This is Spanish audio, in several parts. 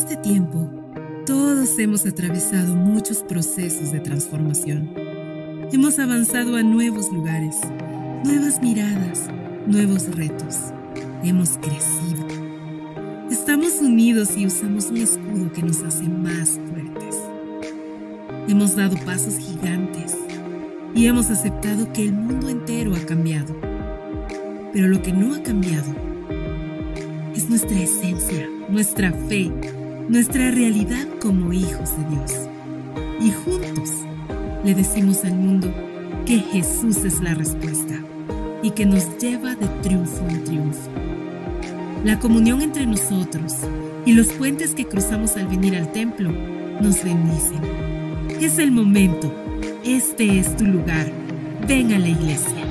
este tiempo, todos hemos atravesado muchos procesos de transformación. Hemos avanzado a nuevos lugares, nuevas miradas, nuevos retos. Hemos crecido. Estamos unidos y usamos un escudo que nos hace más fuertes. Hemos dado pasos gigantes y hemos aceptado que el mundo entero ha cambiado. Pero lo que no ha cambiado es nuestra esencia, nuestra fe, nuestra realidad como hijos de Dios. Y juntos le decimos al mundo que Jesús es la respuesta y que nos lleva de triunfo en triunfo. La comunión entre nosotros y los puentes que cruzamos al venir al templo nos bendicen. Es el momento. Este es tu lugar. Ven a la iglesia.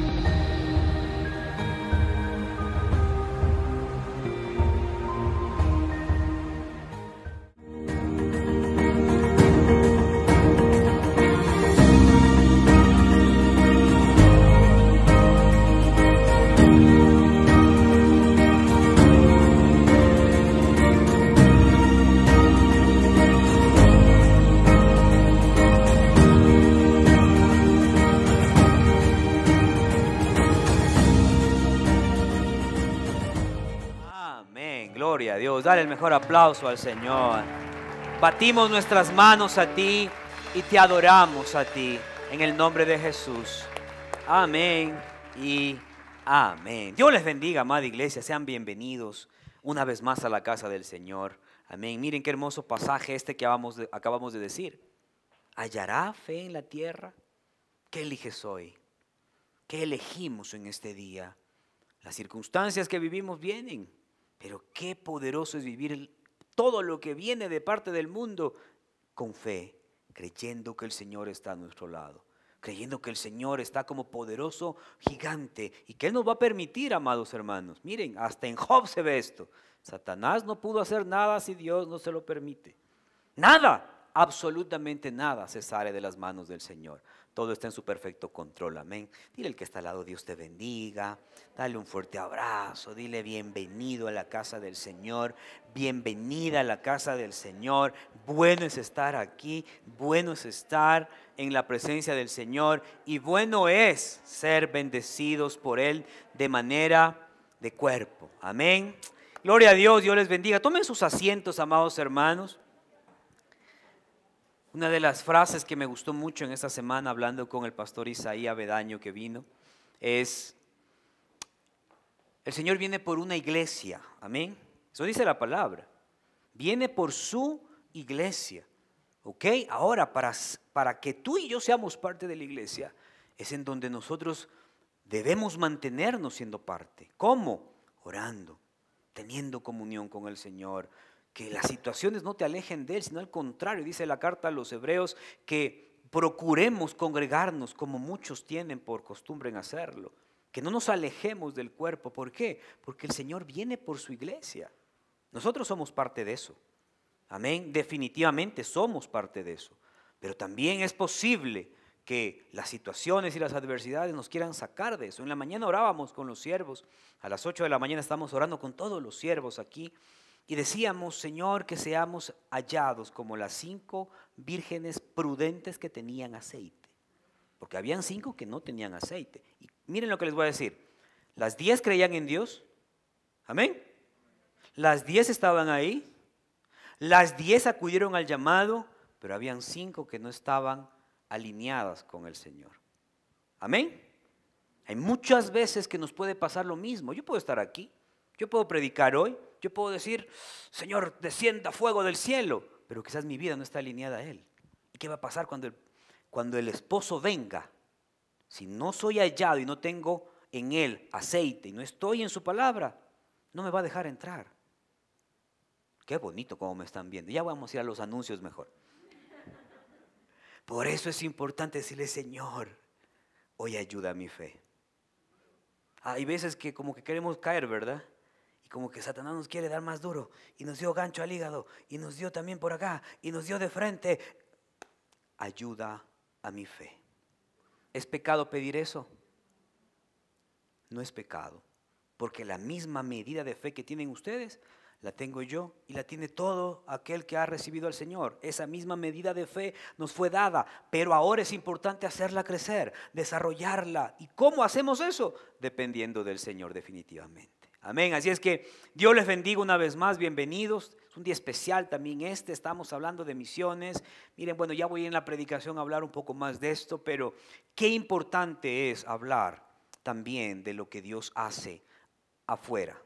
Gloria a Dios, dale el mejor aplauso al Señor. Batimos nuestras manos a ti y te adoramos a ti en el nombre de Jesús. Amén y amén. Dios les bendiga, amada iglesia, sean bienvenidos una vez más a la casa del Señor. Amén. Miren qué hermoso pasaje este que acabamos de decir. ¿Hallará fe en la tierra? ¿Qué eliges hoy? ¿Qué elegimos en este día? Las circunstancias que vivimos vienen. Pero qué poderoso es vivir todo lo que viene de parte del mundo con fe, creyendo que el Señor está a nuestro lado, creyendo que el Señor está como poderoso gigante y que Él nos va a permitir, amados hermanos. Miren, hasta en Job se ve esto. Satanás no pudo hacer nada si Dios no se lo permite. Nada, absolutamente nada se sale de las manos del Señor. Todo está en su perfecto control, amén. Dile al que está al lado, Dios te bendiga. Dale un fuerte abrazo, dile bienvenido a la casa del Señor. Bienvenida a la casa del Señor. Bueno es estar aquí, bueno es estar en la presencia del Señor. Y bueno es ser bendecidos por Él de manera de cuerpo, amén. Gloria a Dios, Dios les bendiga. Tomen sus asientos, amados hermanos. Una de las frases que me gustó mucho en esta semana hablando con el pastor Isaías Bedaño que vino es: el Señor viene por una iglesia, amén. Eso dice la palabra. Viene por su iglesia, ¿ok? Ahora, para que tú y yo seamos parte de la iglesia, es en donde nosotros debemos mantenernos siendo parte. ¿Cómo? Orando, teniendo comunión con el Señor. Que las situaciones no te alejen de Él, sino al contrario, dice la carta a los hebreos, que procuremos congregarnos como muchos tienen por costumbre en hacerlo. Que no nos alejemos del cuerpo. ¿Por qué? Porque el Señor viene por su iglesia. Nosotros somos parte de eso. Amén. Definitivamente somos parte de eso. Pero también es posible que las situaciones y las adversidades nos quieran sacar de eso. En la mañana orábamos con los siervos. A las 8 de la mañana estamos orando con todos los siervos aquí. Y decíamos, Señor, que seamos hallados como las 5 vírgenes prudentes que tenían aceite. Porque habían 5 que no tenían aceite. Y miren lo que les voy a decir. Las 10 creían en Dios. Amén. Las 10 estaban ahí. Las 10 acudieron al llamado. Pero habían 5 que no estaban alineadas con el Señor. Amén. Hay muchas veces que nos puede pasar lo mismo. Yo puedo estar aquí. Yo puedo predicar hoy. Yo puedo decir, Señor, descienda fuego del cielo, pero quizás mi vida no está alineada a Él. ¿Y qué va a pasar cuando el esposo venga? Si no soy hallado y no tengo en Él aceite y no estoy en su palabra, no me va a dejar entrar. Qué bonito como me están viendo. Ya vamos a ir a los anuncios mejor. Por eso es importante decirle, Señor, hoy ayuda a mi fe. Hay veces que como que queremos caer, ¿verdad? Y como que Satanás nos quiere dar más duro. Y nos dio gancho al hígado. Y nos dio también por acá. Y nos dio de frente. Ayuda a mi fe. ¿Es pecado pedir eso? No es pecado. Porque la misma medida de fe que tienen ustedes, la tengo yo y la tiene todo aquel que ha recibido al Señor. Esa misma medida de fe nos fue dada, pero ahora es importante hacerla crecer, desarrollarla. ¿Y cómo hacemos eso? Dependiendo del Señor definitivamente. Amén. Así es que Dios les bendiga una vez más. Bienvenidos. Es un día especial también este. Estamos hablando de misiones. Miren, bueno, ya voy en la predicación a hablar un poco más de esto, pero qué importante es hablar también de lo que Dios hace afuera.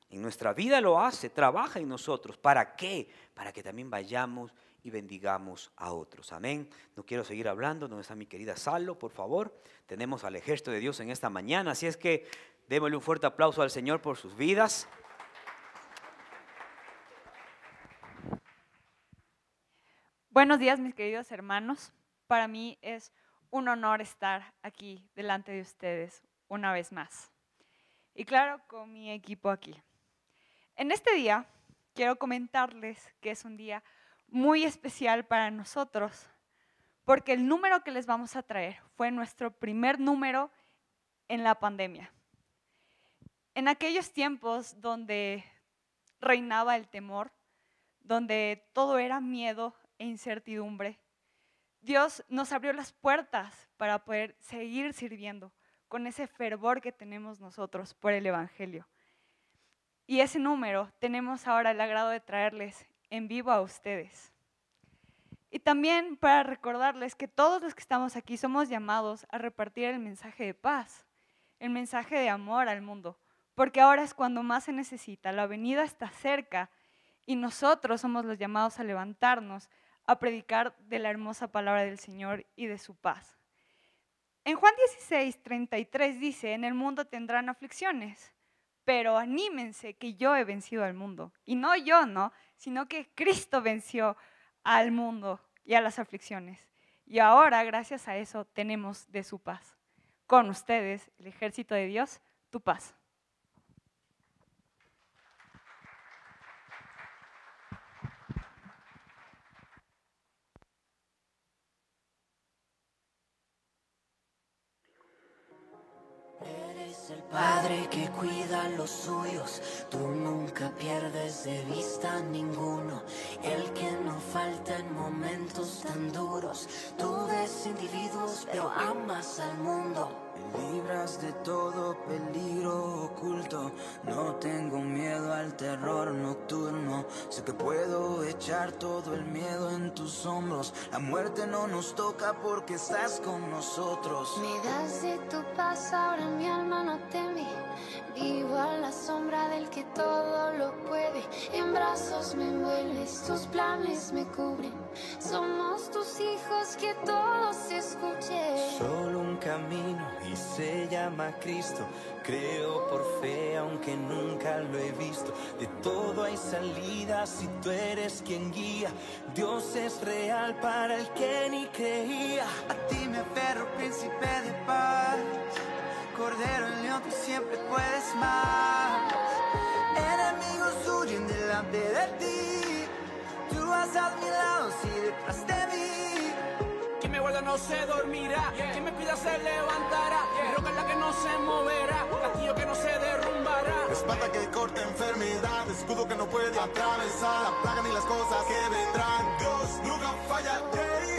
En nuestra vida lo hace, trabaja en nosotros. ¿Para qué? Para que también vayamos y bendigamos a otros. Amén. No quiero seguir hablando. ¿Dónde está mi querida Salo? Por favor. Tenemos al ejército de Dios en esta mañana. Así es que démosle un fuerte aplauso al Señor por sus vidas. Buenos días, mis queridos hermanos. Para mí es un honor estar aquí delante de ustedes una vez más. Y claro, con mi equipo aquí. En este día quiero comentarles que es un día muy especial para nosotros, porque el número que les vamos a traer fue nuestro primer número en la pandemia. En aquellos tiempos donde reinaba el temor, donde todo era miedo e incertidumbre, Dios nos abrió las puertas para poder seguir sirviendo con ese fervor que tenemos nosotros por el Evangelio. Y ese número tenemos ahora el agrado de traerles en vivo a ustedes. Y también para recordarles que todos los que estamos aquí somos llamados a repartir el mensaje de paz, el mensaje de amor al mundo, porque ahora es cuando más se necesita. La venida está cerca y nosotros somos los llamados a levantarnos, a predicar de la hermosa palabra del Señor y de su paz. En Juan 16:33 dice, en el mundo tendrán aflicciones, pero anímense que yo he vencido al mundo. Y no yo, no, sino que Cristo venció al mundo y a las aflicciones. Y ahora, gracias a eso, tenemos de su paz. Con ustedes, el ejército de Dios, tu paz. Eres el padre que cuida a los suyos, tú nunca pierdes de vista ninguno, el que no falta en momentos tan duros. Tú ves individuos pero amas al mundo. Me libras de todo peligro oculto, no tengo miedo al terror nocturno. Sé que puedo echar todo el miedo en tus hombros. La muerte no nos toca porque estás con nosotros. Me das de tu paz, ahora mi alma no teme. Vivo a la sombra del que todo lo puede. En brazos me envuelves, tus planes me cubren. Somos tus hijos, que todos se escuchen. Solo un camino y se llama Cristo. Creo por fe aunque nunca lo he visto. De todo hay salidas y tú eres quien guía. Dios es real para el que ni creía. A ti me aferro, príncipe de paz. Cordero en león, tú siempre puedes más. Enemigos huyen delante de ti. Tú vas a mis lados y detrás de mí. Quien me guarda no se dormirá, quien me cuida se levantará. Mi roca es la que no se moverá, castillo que no se derrumbará. Espada que corta enfermedad, escudo que no puede atravesar la plaga ni las cosas que vendrán. Dios nunca falla.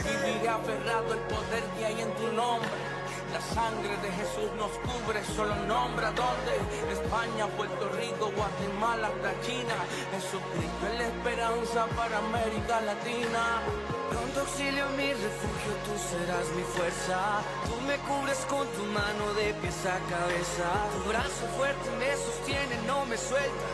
Viviré aferrado el poder que hay en tu nombre. La sangre de Jesús nos cubre, solo nombra dónde. España, Puerto Rico, Guatemala, hasta China. Jesucristo es la esperanza para América Latina. Pronto auxilio, mi refugio, tú serás mi fuerza. Tú me cubres con tu mano de pies a cabeza. Tu brazo fuerte me sostiene, no me suelta.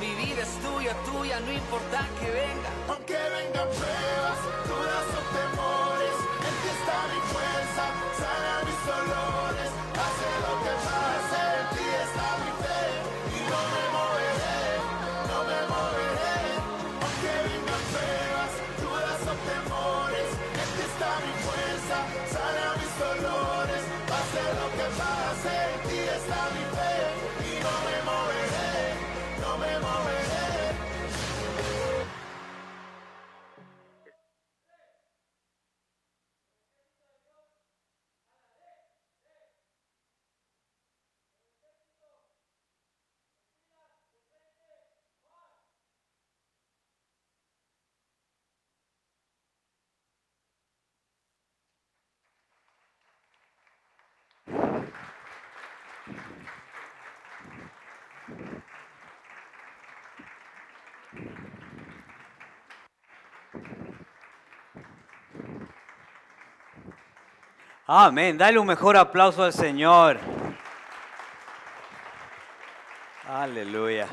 Mi vida es tuya, tuya, no importa que venga. Aunque vengan pruebas, dudas o temores, en ti está mi fuerza, sana mis dolores. Hace lo que pase, en ti está mi fe. Y no me moveré, no me moveré. Aunque vengan pruebas, dudas o temores, en ti está mi fuerza, sana mis dolores. Hace lo que pase, en ti está mi fe. Y no me moveré, no me moveré. Amén. Dale un mejor aplauso al Señor. Aleluya.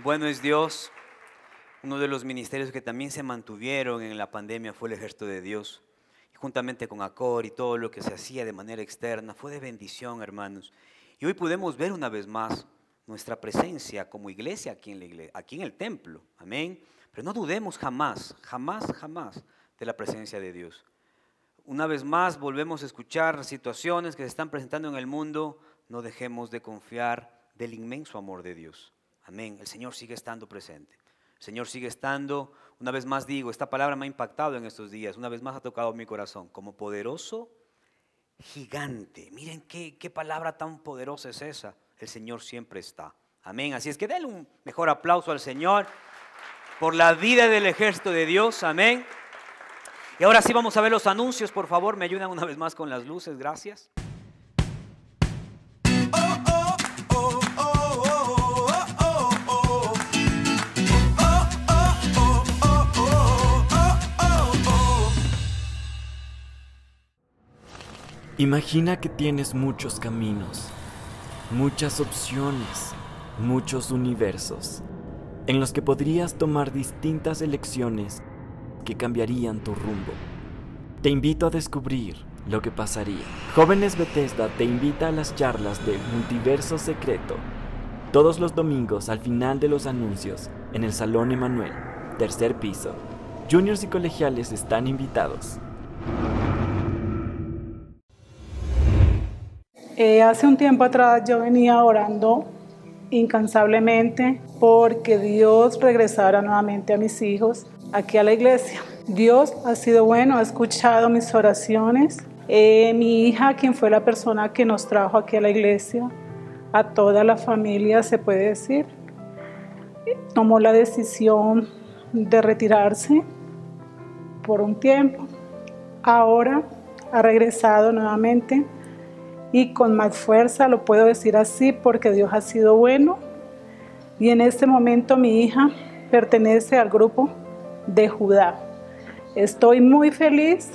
Bueno es Dios. Uno de los ministerios que también se mantuvieron en la pandemia fue el Ejército de Dios. Y juntamente con Acor y todo lo que se hacía de manera externa fue de bendición, hermanos. Y hoy podemos ver una vez más nuestra presencia como iglesia aquí en el templo. Amén. Pero no dudemos jamás, jamás, jamás de la presencia de Dios. Una vez más volvemos a escuchar situaciones que se están presentando en el mundo. No dejemos de confiar del inmenso amor de Dios. Amén. El Señor sigue estando presente. El Señor sigue estando, una vez más digo, esta palabra me ha impactado en estos días. Una vez más ha tocado mi corazón. Como poderoso gigante. Miren qué palabra tan poderosa es esa. El Señor siempre está. Amén. Así es que denle un mejor aplauso al Señor por la vida del ejército de Dios. Amén. Y ahora sí vamos a ver los anuncios, por favor. Me ayudan una vez más con las luces. Gracias. Imagina que tienes muchos caminos, muchas opciones, muchos universos, en los que podrías tomar distintas elecciones que cambiarían tu rumbo. Te invito a descubrir lo que pasaría. Jóvenes Bethesda te invita a las charlas de Multiverso Secreto, todos los domingos al final de los anuncios, en el Salón Emanuel, tercer piso. Juniors y colegiales están invitados. Hace un tiempo atrás yo venía orando incansablemente porque Dios regresara nuevamente a mis hijos aquí a la iglesia. Dios ha sido bueno, ha escuchado mis oraciones. Mi hija, quien fue la persona que nos trajo aquí a la iglesia, a toda la familia se puede decir, tomó la decisión de retirarse por un tiempo. Ahora ha regresado nuevamente. Y con más fuerza, lo puedo decir así, porque Dios ha sido bueno. Y en este momento mi hija pertenece al grupo de Judá. Estoy muy feliz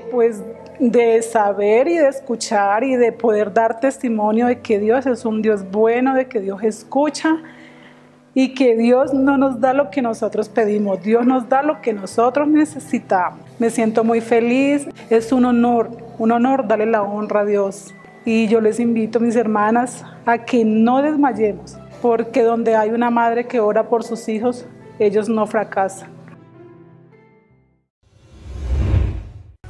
pues de saber y de escuchar y de poder dar testimonio de que Dios es un Dios bueno, de que Dios escucha y que Dios no nos da lo que nosotros pedimos, Dios nos da lo que nosotros necesitamos. Me siento muy feliz, es un honor darle la honra a Dios. Y yo les invito, mis hermanas, a que no desmayemos, porque donde hay una madre que ora por sus hijos, ellos no fracasan.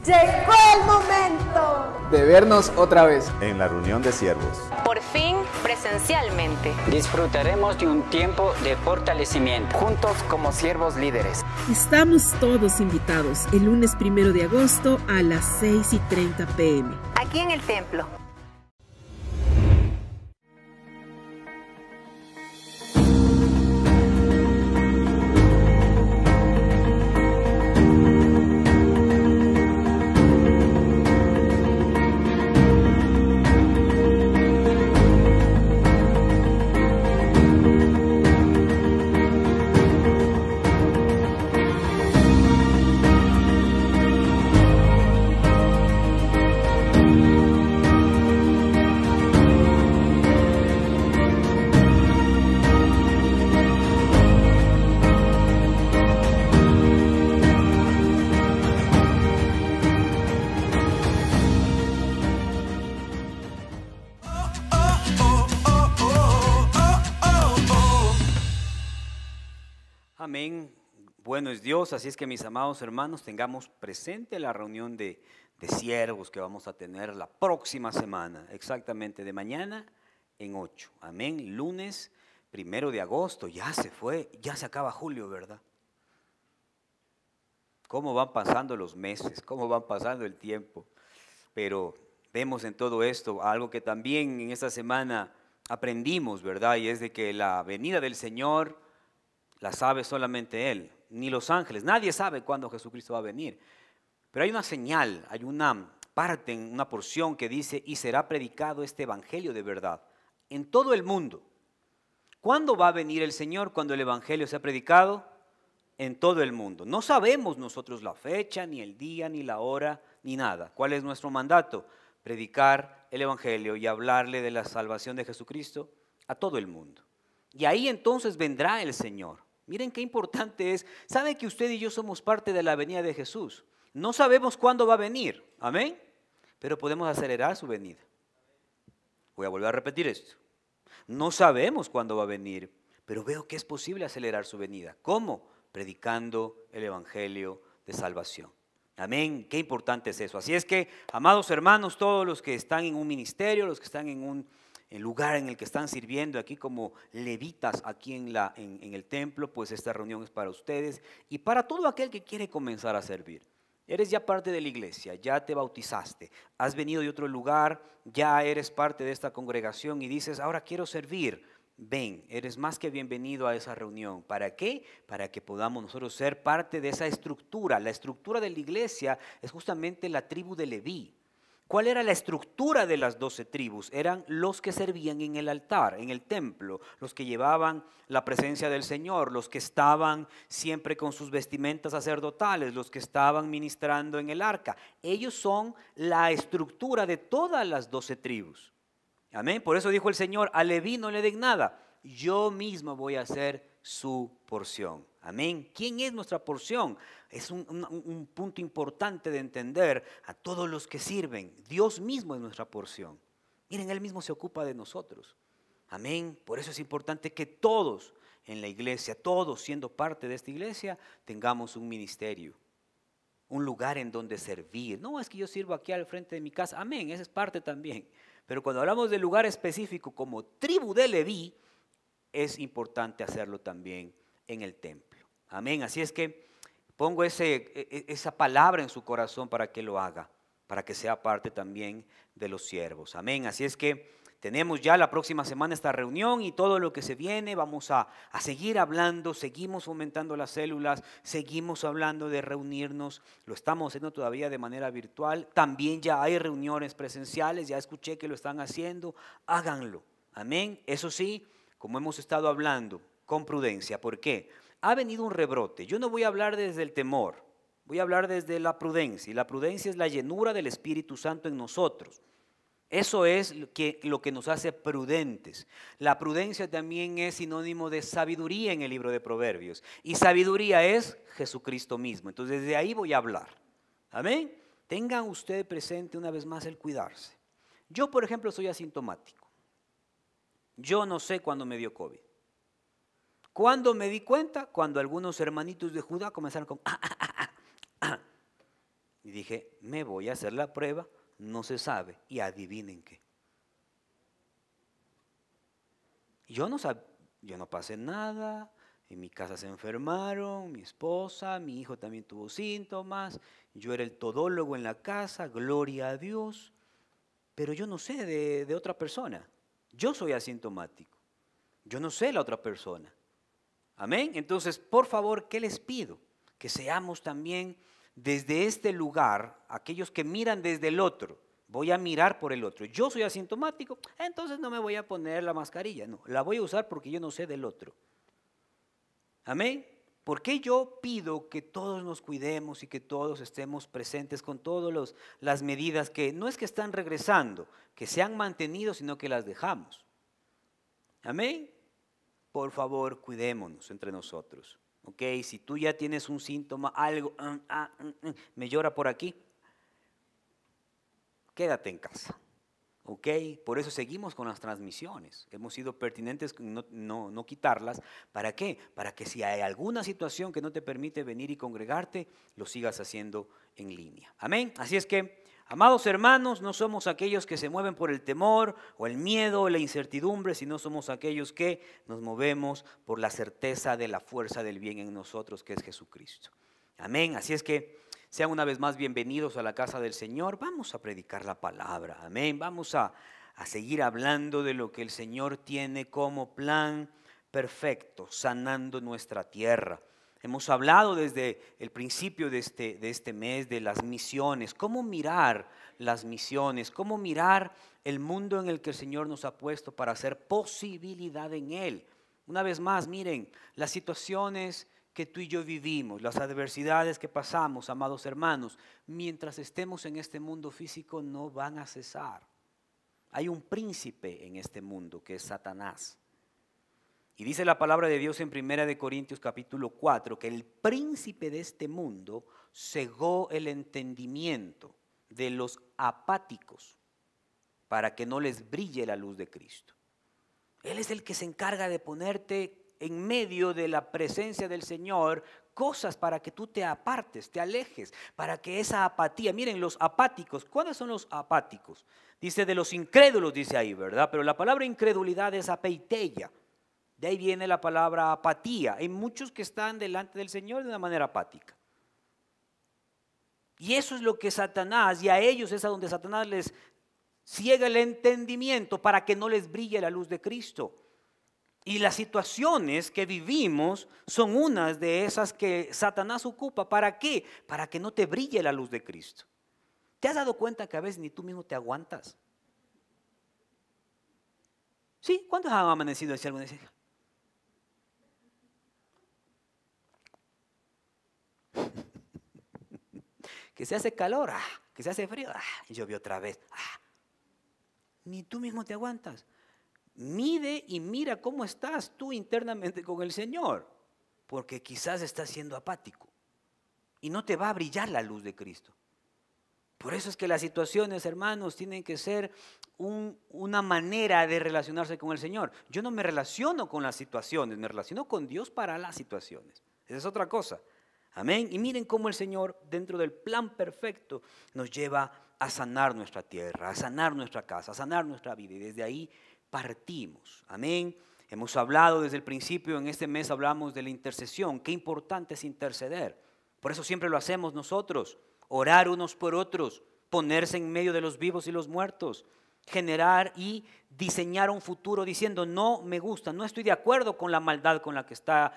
Llegó el momento de vernos otra vez en la reunión de siervos. Por fin, presencialmente. Disfrutaremos de un tiempo de fortalecimiento. Juntos como siervos líderes. Estamos todos invitados el lunes 1 de agosto a las 6:30 p.m. Aquí en el templo. Amén. Bueno es Dios, así es que mis amados hermanos, tengamos presente la reunión de siervos que vamos a tener la próxima semana, exactamente de mañana en 8. Amén. Lunes 1 de agosto, ya se fue, ya se acaba julio, ¿verdad? ¿Cómo van pasando los meses? ¿Cómo van pasando el tiempo? Pero vemos en todo esto algo que también en esta semana aprendimos, ¿verdad? Y es de que la venida del Señor la sabe solamente Él, ni los ángeles. Nadie sabe cuándo Jesucristo va a venir. Pero hay una señal, hay una parte, una porción que dice, y será predicado este evangelio de verdad en todo el mundo ¿Cuándo va a venir el Señor? Cuando el Evangelio sea predicado en todo el mundo. No sabemos nosotros la fecha, ni el día, ni la hora, ni nada. ¿Cuál es nuestro mandato? Predicar el Evangelio y hablarle de la salvación de Jesucristo a todo el mundo. Y ahí entonces vendrá el Señor. Miren qué importante es. ¿Saben que usted y yo somos parte de la venida de Jesús? No sabemos cuándo va a venir. Amén. Pero podemos acelerar su venida. Voy a volver a repetir esto. No sabemos cuándo va a venir, pero veo que es posible acelerar su venida. ¿Cómo? Predicando el Evangelio de salvación. Amén. Qué importante es eso. Así es que, amados hermanos, todos los que están en un ministerio, los que están en un lugar en el que están sirviendo aquí como levitas aquí en el templo, pues esta reunión es para ustedes y para todo aquel que quiere comenzar a servir. Eres ya parte de la iglesia, ya te bautizaste, has venido de otro lugar, ya eres parte de esta congregación y dices, ahora quiero servir. Ven, eres más que bienvenido a esa reunión. ¿Para qué? Para que podamos nosotros ser parte de esa estructura. La estructura de la iglesia es justamente la tribu de Leví. ¿Cuál era la estructura de las 12 tribus? Eran los que servían en el altar, en el templo, los que llevaban la presencia del Señor, los que estaban siempre con sus vestimentas sacerdotales, los que estaban ministrando en el arca. Ellos son la estructura de todas las 12 tribus. Amén. Por eso dijo el Señor, a Leví no le den nada, yo mismo voy a hacer su porción. Amén. ¿Quién es nuestra porción? Es un punto importante de entender a todos los que sirven. Dios mismo es nuestra porción. Miren, Él mismo se ocupa de nosotros. Amén. Por eso es importante que todos en la iglesia, todos siendo parte de esta iglesia, tengamos un ministerio, un lugar en donde servir. No es que yo sirvo aquí al frente de mi casa. Amén, esa es parte también. Pero cuando hablamos de lugar específico como tribu de Leví, es importante hacerlo también en el templo. Amén. Así es que pongo esa palabra en su corazón para que lo haga, para que sea parte también de los siervos. Amén. Así es que tenemos ya la próxima semana esta reunión y todo lo que se viene. Vamos a seguir hablando, seguimos fomentando las células, seguimos hablando de reunirnos. Lo estamos haciendo todavía de manera virtual. También ya hay reuniones presenciales, ya escuché que lo están haciendo. Háganlo. Amén. Eso sí, como hemos estado hablando, con prudencia. ¿Por qué? Ha venido un rebrote. Yo no voy a hablar desde el temor, voy a hablar desde la prudencia. Y la prudencia es la llenura del Espíritu Santo en nosotros. Eso es lo que nos hace prudentes. La prudencia también es sinónimo de sabiduría en el libro de Proverbios. Y sabiduría es Jesucristo mismo. Entonces desde ahí voy a hablar. Amén. Tengan ustedes presente una vez más el cuidarse. Yo, por ejemplo, soy asintomático. Yo no sé cuándo me dio COVID. ¿Cuándo me di cuenta? Cuando algunos hermanitos de Judá comenzaron con y dije, me voy a hacer la prueba, no se sabe. Y adivinen qué. Yo no pasé nada, en mi casa se enfermaron, mi esposa, mi hijo también tuvo síntomas, yo era el todólogo en la casa, gloria a Dios, pero yo no sé de otra persona. Yo soy asintomático, yo no sé la otra persona. Amén. Entonces, por favor, ¿qué les pido? Que seamos también desde este lugar, aquellos que miran desde el otro. Voy a mirar por el otro. Yo soy asintomático, entonces no me voy a poner la mascarilla. No, la voy a usar porque yo no sé del otro. Amén. ¿Por qué yo pido que todos nos cuidemos y que todos estemos presentes con todas las medidas que no es que están regresando, que se han mantenido, sino que las dejamos? Amén. Por favor, cuidémonos entre nosotros. ¿Ok? Si tú ya tienes un síntoma, algo, me llora por aquí, quédate en casa. ¿Ok? Por eso seguimos con las transmisiones. Hemos sido pertinentes no quitarlas. ¿Para qué? Para que si hay alguna situación que no te permite venir y congregarte, lo sigas haciendo en línea. Amén. Así es que, amados hermanos, no somos aquellos que se mueven por el temor o el miedo o la incertidumbre, sino somos aquellos que nos movemos por la certeza de la fuerza del bien en nosotros, que es Jesucristo. Amén. Así es que sean una vez más bienvenidos a la casa del Señor. Vamos a predicar la palabra. Amén. Vamos a seguir hablando de lo que el Señor tiene como plan perfecto, sanando nuestra tierra. Hemos hablado desde el principio de este mes de las misiones, cómo mirar las misiones, cómo mirar el mundo en el que el Señor nos ha puesto para hacer posibilidad en Él. Una vez más, miren, las situaciones que tú y yo vivimos, las adversidades que pasamos, amados hermanos, mientras estemos en este mundo físico no van a cesar. Hay un príncipe en este mundo que es Satanás. Y dice la palabra de Dios en 1 Corintios capítulo 4 que el príncipe de este mundo cegó el entendimiento de los apáticos para que no les brille la luz de Cristo. Él es el que se encarga de ponerte en medio de la presencia del Señor cosas para que tú te apartes, te alejes, para que esa apatía, miren los apáticos, ¿cuáles son los apáticos? Dice de los incrédulos, dice ahí, ¿verdad? Pero la palabra incredulidad es apeiteia, de ahí viene la palabra apatía. Hay muchos que están delante del Señor de una manera apática. Y eso es lo que Satanás, y a ellos es a donde Satanás les ciega el entendimiento para que no les brille la luz de Cristo. Y las situaciones que vivimos son unas de esas que Satanás ocupa. ¿Para qué? Para que no te brille la luz de Cristo. ¿Te has dado cuenta que a veces ni tú mismo te aguantas? ¿Sí? ¿Cuántos han amanecido así alguna vez? Que se hace calor, que se hace frío, y llovió otra vez. Ni tú mismo te aguantas. Mide y mira cómo estás tú internamente con el Señor, porque quizás estás siendo apático y no te va a brillar la luz de Cristo. Por eso es que las situaciones, hermanos, tienen que ser una manera de relacionarse con el Señor. Yo no me relaciono con las situaciones, me relaciono con Dios para las situaciones. Esa es otra cosa. Amén. Y miren cómo el Señor, dentro del plan perfecto, nos lleva a sanar nuestra tierra, a sanar nuestra casa, a sanar nuestra vida. Y desde ahí partimos. Amén. Hemos hablado desde el principio, en este mes hablamos de la intercesión. Qué importante es interceder. Por eso siempre lo hacemos nosotros. Orar unos por otros, ponerse en medio de los vivos y los muertos, generar y diseñar un futuro diciendo no me gusta, no estoy de acuerdo con la maldad con la que está,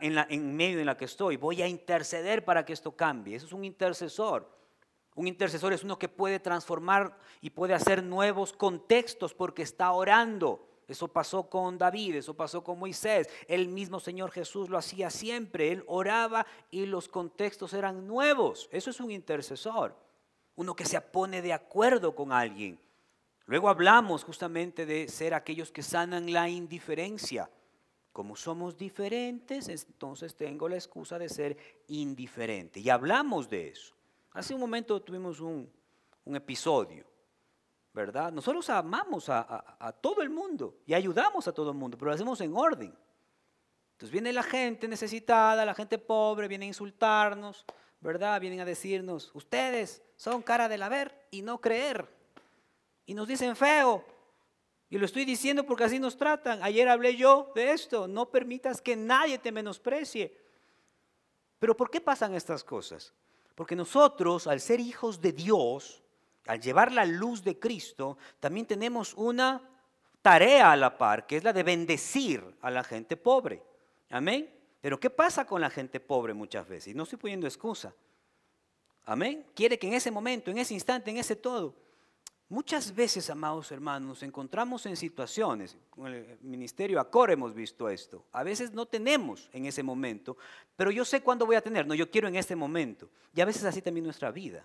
en medio en la que estoy, voy a interceder para que esto cambie. Eso es un intercesor. Un intercesor es uno que puede transformar y puede hacer nuevos contextos porque está orando. Eso pasó con David, eso pasó con Moisés. El mismo Señor Jesús lo hacía siempre. Él oraba y los contextos eran nuevos. Eso es un intercesor. Uno que se pone de acuerdo con alguien. Luego hablamos justamente de ser aquellos que sanan la indiferencia. Como somos diferentes, entonces tengo la excusa de ser indiferente. Y hablamos de eso. Hace un momento tuvimos un episodio, ¿verdad? Nosotros amamos a todo el mundo y ayudamos a todo el mundo, pero lo hacemos en orden. Entonces viene la gente necesitada, la gente pobre, viene a insultarnos, ¿verdad? Vienen a decirnos, ustedes son cara del haber y no creer. Y nos dicen feo. Y lo estoy diciendo porque así nos tratan. Ayer hablé yo de esto. No permitas que nadie te menosprecie. Pero ¿por qué pasan estas cosas? Porque nosotros, al ser hijos de Dios, al llevar la luz de Cristo, también tenemos una tarea a la par, que es la de bendecir a la gente pobre. Amén. Pero ¿qué pasa con la gente pobre muchas veces? Y no estoy poniendo excusa. Amén. Quiere que en ese momento, en ese instante, en ese todo. Muchas veces, amados hermanos, nos encontramos en situaciones, con el ministerio Acor hemos visto esto, a veces no tenemos en ese momento, pero yo sé cuándo voy a tener, no, yo quiero en este momento, y a veces así también nuestra vida.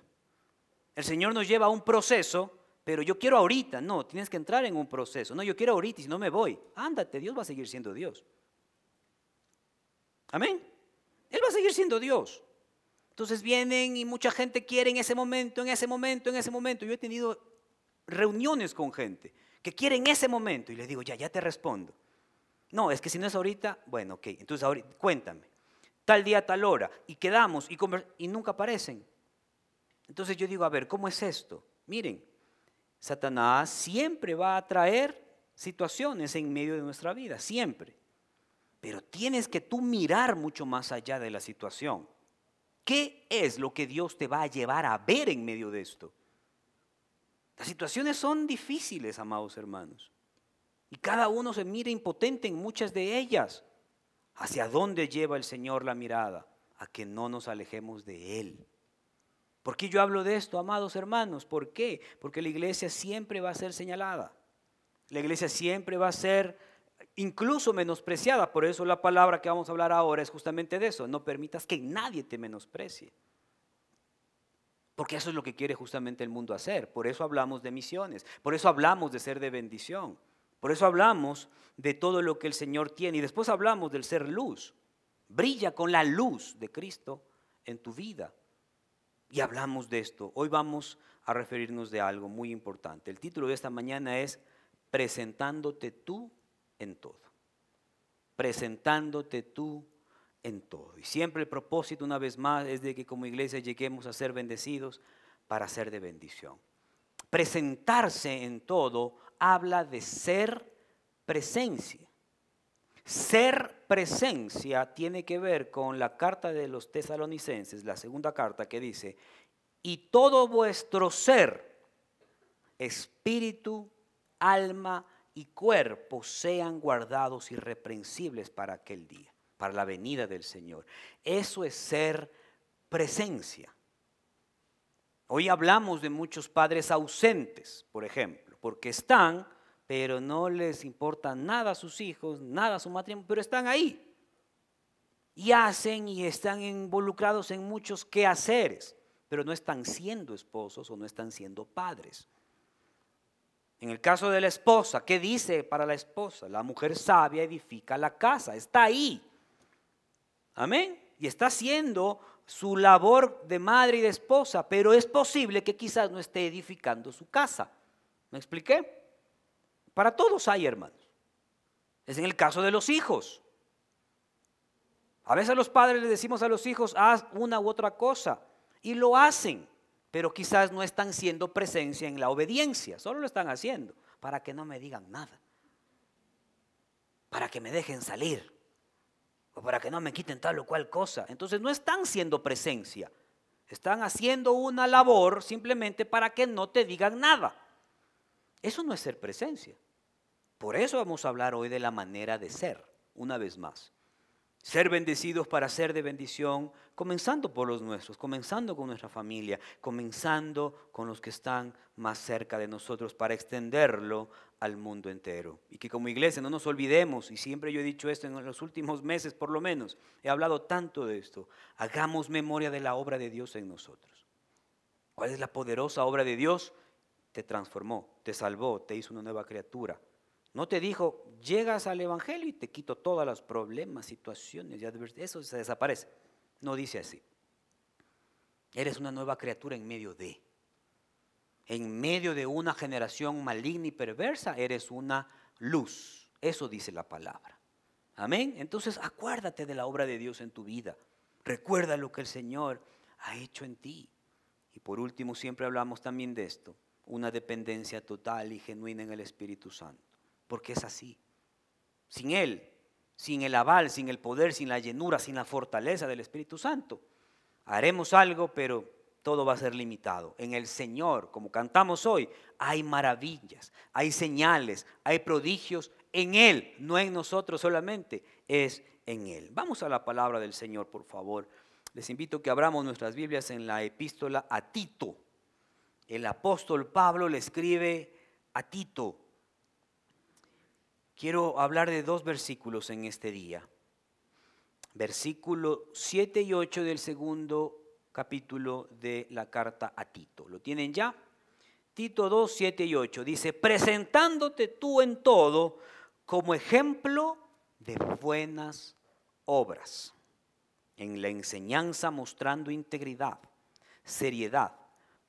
El Señor nos lleva a un proceso, pero yo quiero ahorita, no, tienes que entrar en un proceso, no, yo quiero ahorita y si no me voy, ándate, Dios va a seguir siendo Dios. Amén, Él va a seguir siendo Dios. Entonces vienen y mucha gente quiere en ese momento, en ese momento, en ese momento. Yo he tenido reuniones con gente que quiere en ese momento y les digo, ya te respondo. No, es que si no es ahorita, bueno, ok, entonces ahorita, cuéntame, tal día, tal hora, y quedamos y nunca aparecen. Entonces yo digo, a ver, ¿cómo es esto? Miren, Satanás siempre va a traer situaciones en medio de nuestra vida, siempre. Pero tienes que tú mirar mucho más allá de la situación. ¿Qué es lo que Dios te va a llevar a ver en medio de esto? Las situaciones son difíciles, amados hermanos. Y cada uno se mira impotente en muchas de ellas. ¿Hacia dónde lleva el Señor la mirada? A que no nos alejemos de Él. ¿Por qué yo hablo de esto, amados hermanos? ¿Por qué? Porque la iglesia siempre va a ser señalada. La iglesia siempre va a ser incluso menospreciada. Por eso la palabra que vamos a hablar ahora es justamente de eso. No permitas que nadie te menosprecie. Porque eso es lo que quiere justamente el mundo hacer. Por eso hablamos de misiones. Por eso hablamos de ser de bendición. Por eso hablamos de todo lo que el Señor tiene. Y después hablamos del ser luz. Brilla con la luz de Cristo en tu vida. Y hablamos de esto. Hoy vamos a referirnos de algo muy importante. El título de esta mañana es Presentándote tú en todo. Presentándote tú en todo. Y siempre el propósito, una vez más, es de que como iglesia lleguemos a ser bendecidos para ser de bendición. Presentarse en todo habla de ser presencia. Ser presencia tiene que ver con la carta de los Tesalonicenses, la segunda carta que dice, y todo vuestro ser, espíritu, alma y cuerpo sean guardados irreprensibles para aquel día, para la venida del Señor. Eso es ser presencia. Hoy hablamos de muchos padres ausentes, por ejemplo, porque están, pero no les importa nada a sus hijos, nada a su matrimonio, pero están ahí. Y hacen y están involucrados en muchos quehaceres, pero no están siendo esposos o no están siendo padres. En el caso de la esposa, ¿qué dice para la esposa? La mujer sabia edifica la casa, está ahí. Amén. Y está haciendo su labor de madre y de esposa, pero es posible que quizás no esté edificando su casa. ¿Me expliqué? Para todos hay, hermanos. Es en el caso de los hijos. A veces los padres les decimos a los hijos, haz una u otra cosa, y lo hacen, pero quizás no están siendo presencia en la obediencia, solo lo están haciendo para que no me digan nada, para que me dejen salir, o para que no me quiten tal o cual cosa. Entonces no están siendo presencia, están haciendo una labor simplemente para que no te digan nada. Eso no es ser presencia. Por eso vamos a hablar hoy de la manera de ser, una vez más. Ser bendecidos para ser de bendición, comenzando por los nuestros, comenzando con nuestra familia, comenzando con los que están más cerca de nosotros para extenderlo al mundo entero. Y que como iglesia no nos olvidemos, y siempre yo he dicho esto en los últimos meses por lo menos, he hablado tanto de esto, hagamos memoria de la obra de Dios en nosotros. ¿Cuál es la poderosa obra de Dios? Te transformó, te salvó, te hizo una nueva criatura. No te dijo, llegas al evangelio y te quito todos los problemas, situaciones y adversidades, eso se desaparece. No dice así. Eres una nueva criatura en medio de una generación maligna y perversa, eres una luz. Eso dice la palabra. Amén. Entonces acuérdate de la obra de Dios en tu vida. Recuerda lo que el Señor ha hecho en ti. Y por último, siempre hablamos también de esto, una dependencia total y genuina en el Espíritu Santo. Porque es así. Sin Él, sin el aval, sin el poder, sin la llenura, sin la fortaleza del Espíritu Santo, haremos algo, pero todo va a ser limitado. En el Señor, como cantamos hoy, hay maravillas, hay señales, hay prodigios en Él, no en nosotros solamente, es en Él. Vamos a la palabra del Señor, por favor. Les invito a que abramos nuestras Biblias en la epístola a Tito. El apóstol Pablo le escribe a Tito. Quiero hablar de dos versículos en este día. Versículo 7 y 8 del segundo capítulo de la carta a Tito. ¿Lo tienen ya? Tito 2, 7 y 8 dice, presentándote tú en todo como ejemplo de buenas obras, en la enseñanza mostrando integridad, seriedad,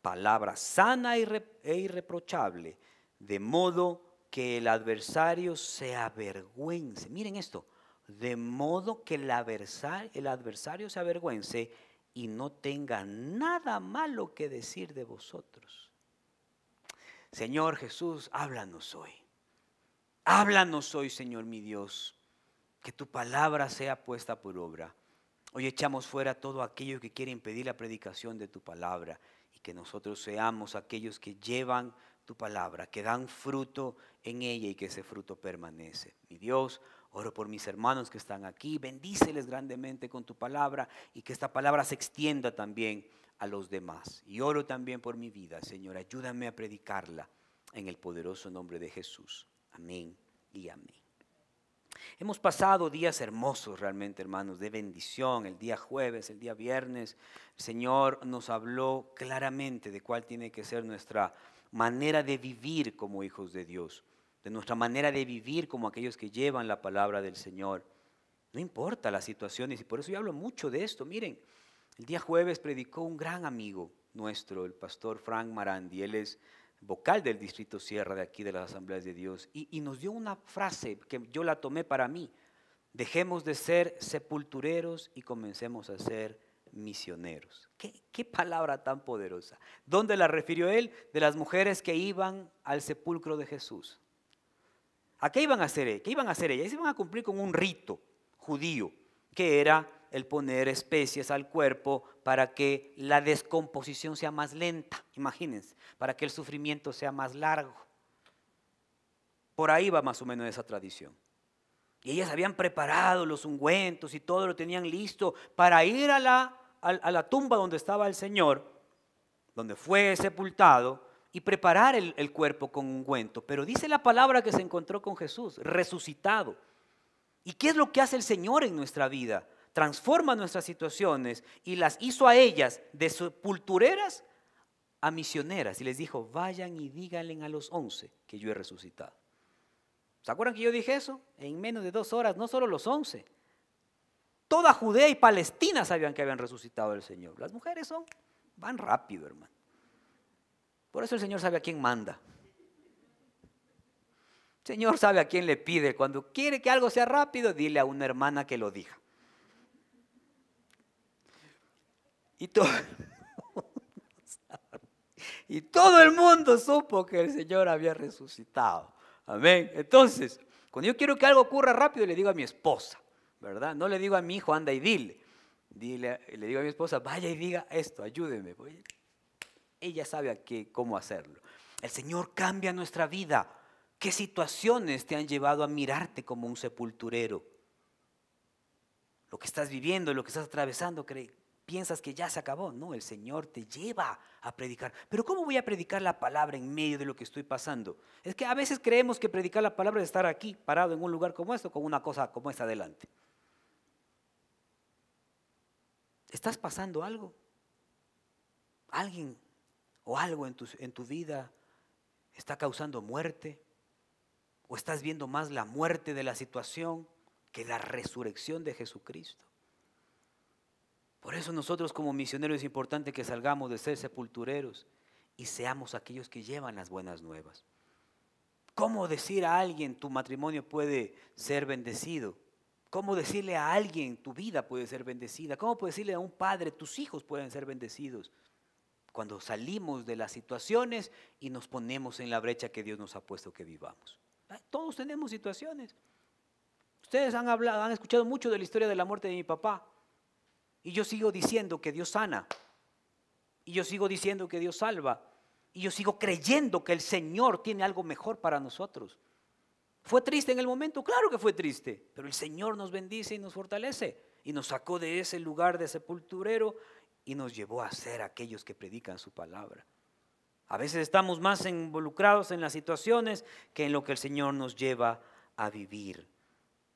palabra sana e irreprochable, de modo que el adversario se avergüence. Miren esto, de modo que el adversario se avergüence y no tenga nada malo que decir de vosotros. Señor Jesús, háblanos hoy. Háblanos hoy, Señor mi Dios, que tu palabra sea puesta por obra. Hoy echamos fuera todo aquello que quiere impedir la predicación de tu palabra y que nosotros seamos aquellos que llevan tu palabra, que dan fruto en ella y que ese fruto permanece. Mi Dios, oro por mis hermanos que están aquí, bendíceles grandemente con tu palabra y que esta palabra se extienda también a los demás. Y oro también por mi vida, Señor, ayúdame a predicarla en el poderoso nombre de Jesús. Amén y amén. Hemos pasado días hermosos realmente, hermanos, de bendición. El día jueves, el día viernes, el Señor nos habló claramente de cuál tiene que ser nuestra manera de vivir como hijos de Dios, de nuestra manera de vivir como aquellos que llevan la palabra del Señor. No importa las situaciones, y por eso yo hablo mucho de esto. Miren, el día jueves predicó un gran amigo nuestro, el pastor Frank Marandi. Él es vocal del Distrito Sierra de aquí de las Asambleas de Dios, y nos dio una frase que yo la tomé para mí: dejemos de ser sepultureros y comencemos a ser misioneros. ¿Qué palabra tan poderosa? ¿Dónde la refirió él? De las mujeres que iban al sepulcro de Jesús. ¿A qué iban a hacer? ¿Qué iban a hacer ellas? Ellas iban a cumplir con un rito judío, que era el poner especias al cuerpo para que la descomposición sea más lenta, imagínense, para que el sufrimiento sea más largo. Por ahí va más o menos esa tradición. Y ellas habían preparado los ungüentos y todo lo tenían listo para ir a la tumba donde estaba el Señor, donde fue sepultado, y preparar el cuerpo con ungüento. Pero dice la palabra que se encontró con Jesús, resucitado. ¿Y qué es lo que hace el Señor en nuestra vida? Transforma nuestras situaciones y las hizo a ellas de sepultureras a misioneras. Y les dijo: vayan y díganle a los 11 que yo he resucitado. ¿Se acuerdan que yo dije eso? En menos de 2 horas, no solo los 11. Toda Judea y Palestina sabían que habían resucitado el Señor. Las mujeres van rápido, hermano. Por eso el Señor sabe a quién manda. El Señor sabe a quién le pide. Cuando quiere que algo sea rápido, dile a una hermana que lo diga. Y todo el mundo supo que el Señor había resucitado. Amén. Entonces, cuando yo quiero que algo ocurra rápido, le digo a mi esposa, ¿verdad? No le digo a mi hijo: anda y dile. Le digo a mi esposa: vaya y diga esto, ayúdeme. Ella sabe cómo hacerlo. El Señor cambia nuestra vida. ¿Qué situaciones te han llevado a mirarte como un sepulturero? Lo que estás viviendo, lo que estás atravesando, piensas que ya se acabó. No, el Señor te lleva a predicar. Pero ¿cómo voy a predicar la palabra en medio de lo que estoy pasando? Es que a veces creemos que predicar la palabra es estar aquí, parado en un lugar como esto, con una cosa como esta delante. ¿Estás pasando algo? ¿Alguien o algo en tu vida está causando muerte? ¿O estás viendo más la muerte de la situación que la resurrección de Jesucristo? Por eso nosotros como misioneros es importante que salgamos de ser sepultureros y seamos aquellos que llevan las buenas nuevas. ¿Cómo decir a alguien tu matrimonio puede ser bendecido? ¿Cómo decirle a alguien tu vida puede ser bendecida? ¿Cómo puedo decirle a un padre tus hijos pueden ser bendecidos? Cuando salimos de las situaciones y nos ponemos en la brecha que Dios nos ha puesto que vivamos. Todos tenemos situaciones. Ustedes han escuchado mucho de la historia de la muerte de mi papá. Y yo sigo diciendo que Dios sana. Y yo sigo diciendo que Dios salva. Y yo sigo creyendo que el Señor tiene algo mejor para nosotros. ¿Fue triste en el momento? Claro que fue triste. Pero el Señor nos bendice y nos fortalece. Y nos sacó de ese lugar de sepulturero y nos llevó a ser aquellos que predican su palabra. A veces estamos más involucrados en las situaciones que en lo que el Señor nos lleva a vivir.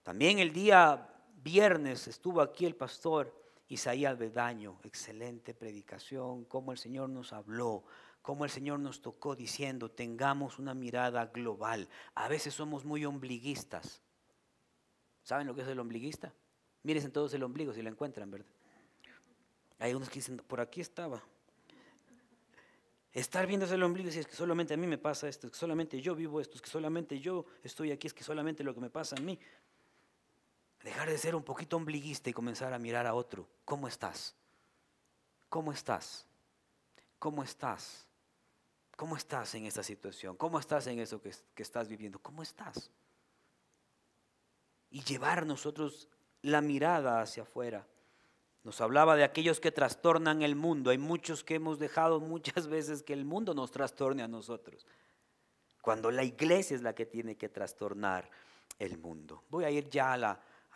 También el día viernes estuvo aquí el pastor Isaí Avedaño. Excelente predicación, cómo el Señor nos habló, cómo el Señor nos tocó diciendo: tengamos una mirada global. A veces somos muy ombliguistas. ¿Saben lo que es el ombliguista? Mírense todos el ombligo si lo encuentran, ¿verdad? Hay unos que dicen: por aquí estaba. Estar viéndose el ombligo y decir: es que solamente a mí me pasa esto, es que solamente yo vivo esto, es que solamente yo estoy aquí, es que solamente lo que me pasa a mí. Dejar de ser un poquito ombliguista y comenzar a mirar a otro. ¿Cómo estás? ¿Cómo estás? ¿Cómo estás? ¿Cómo estás en esta situación? ¿Cómo estás en eso que estás viviendo? ¿Cómo estás? Y llevar nosotros la mirada hacia afuera. Nos hablaba de aquellos que trastornan el mundo. Hay muchos que hemos dejado muchas veces que el mundo nos trastorne a nosotros, cuando la iglesia es la que tiene que trastornar el mundo. Voy a ir ya a